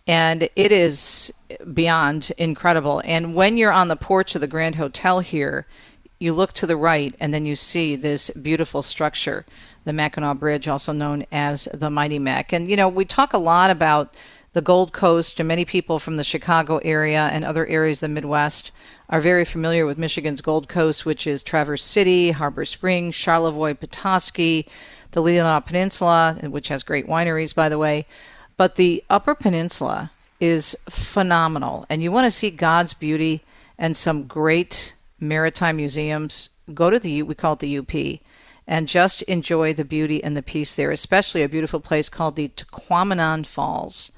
O: And it is beyond incredible. And when you're on the porch of the Grand Hotel here, you look to the right and then you see this beautiful structure, the Mackinac Bridge, also known as the Mighty Mac. And, we talk a lot about the Gold Coast, and many people from the Chicago area and other areas of the Midwest are very familiar with Michigan's Gold Coast, which is Traverse City, Harbor Springs, Charlevoix, Petoskey, the Leelanau Peninsula, which has great wineries, by the way. But the Upper Peninsula is phenomenal, and you want to see God's beauty and some great maritime museums, go to we call it the UP, and just enjoy the beauty and the peace there, especially a beautiful place called the Tequamanon Falls.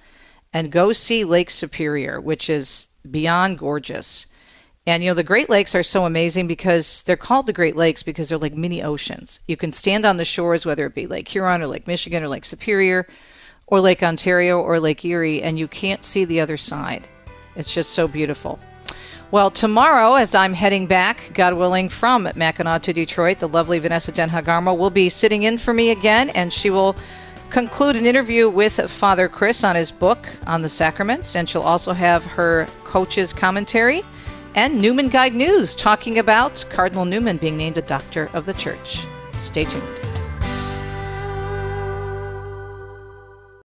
O: And go see Lake Superior, which is beyond gorgeous. And, the Great Lakes are so amazing because they're called the Great Lakes because they're like mini oceans. You can stand on the shores, whether it be Lake Huron or Lake Michigan or Lake Superior, or Lake Ontario or Lake Erie, and you can't see the other side. It's just so beautiful. Well, tomorrow, as I'm heading back, God willing, from Mackinac to Detroit, the lovely Vanessa Denha-Garmo will be sitting in for me again, and she will conclude an interview with Father Chris on his book on the sacraments, and she'll also have her coach's commentary and Newman Guide News talking about Cardinal Newman being named a doctor of the church. Stay tuned.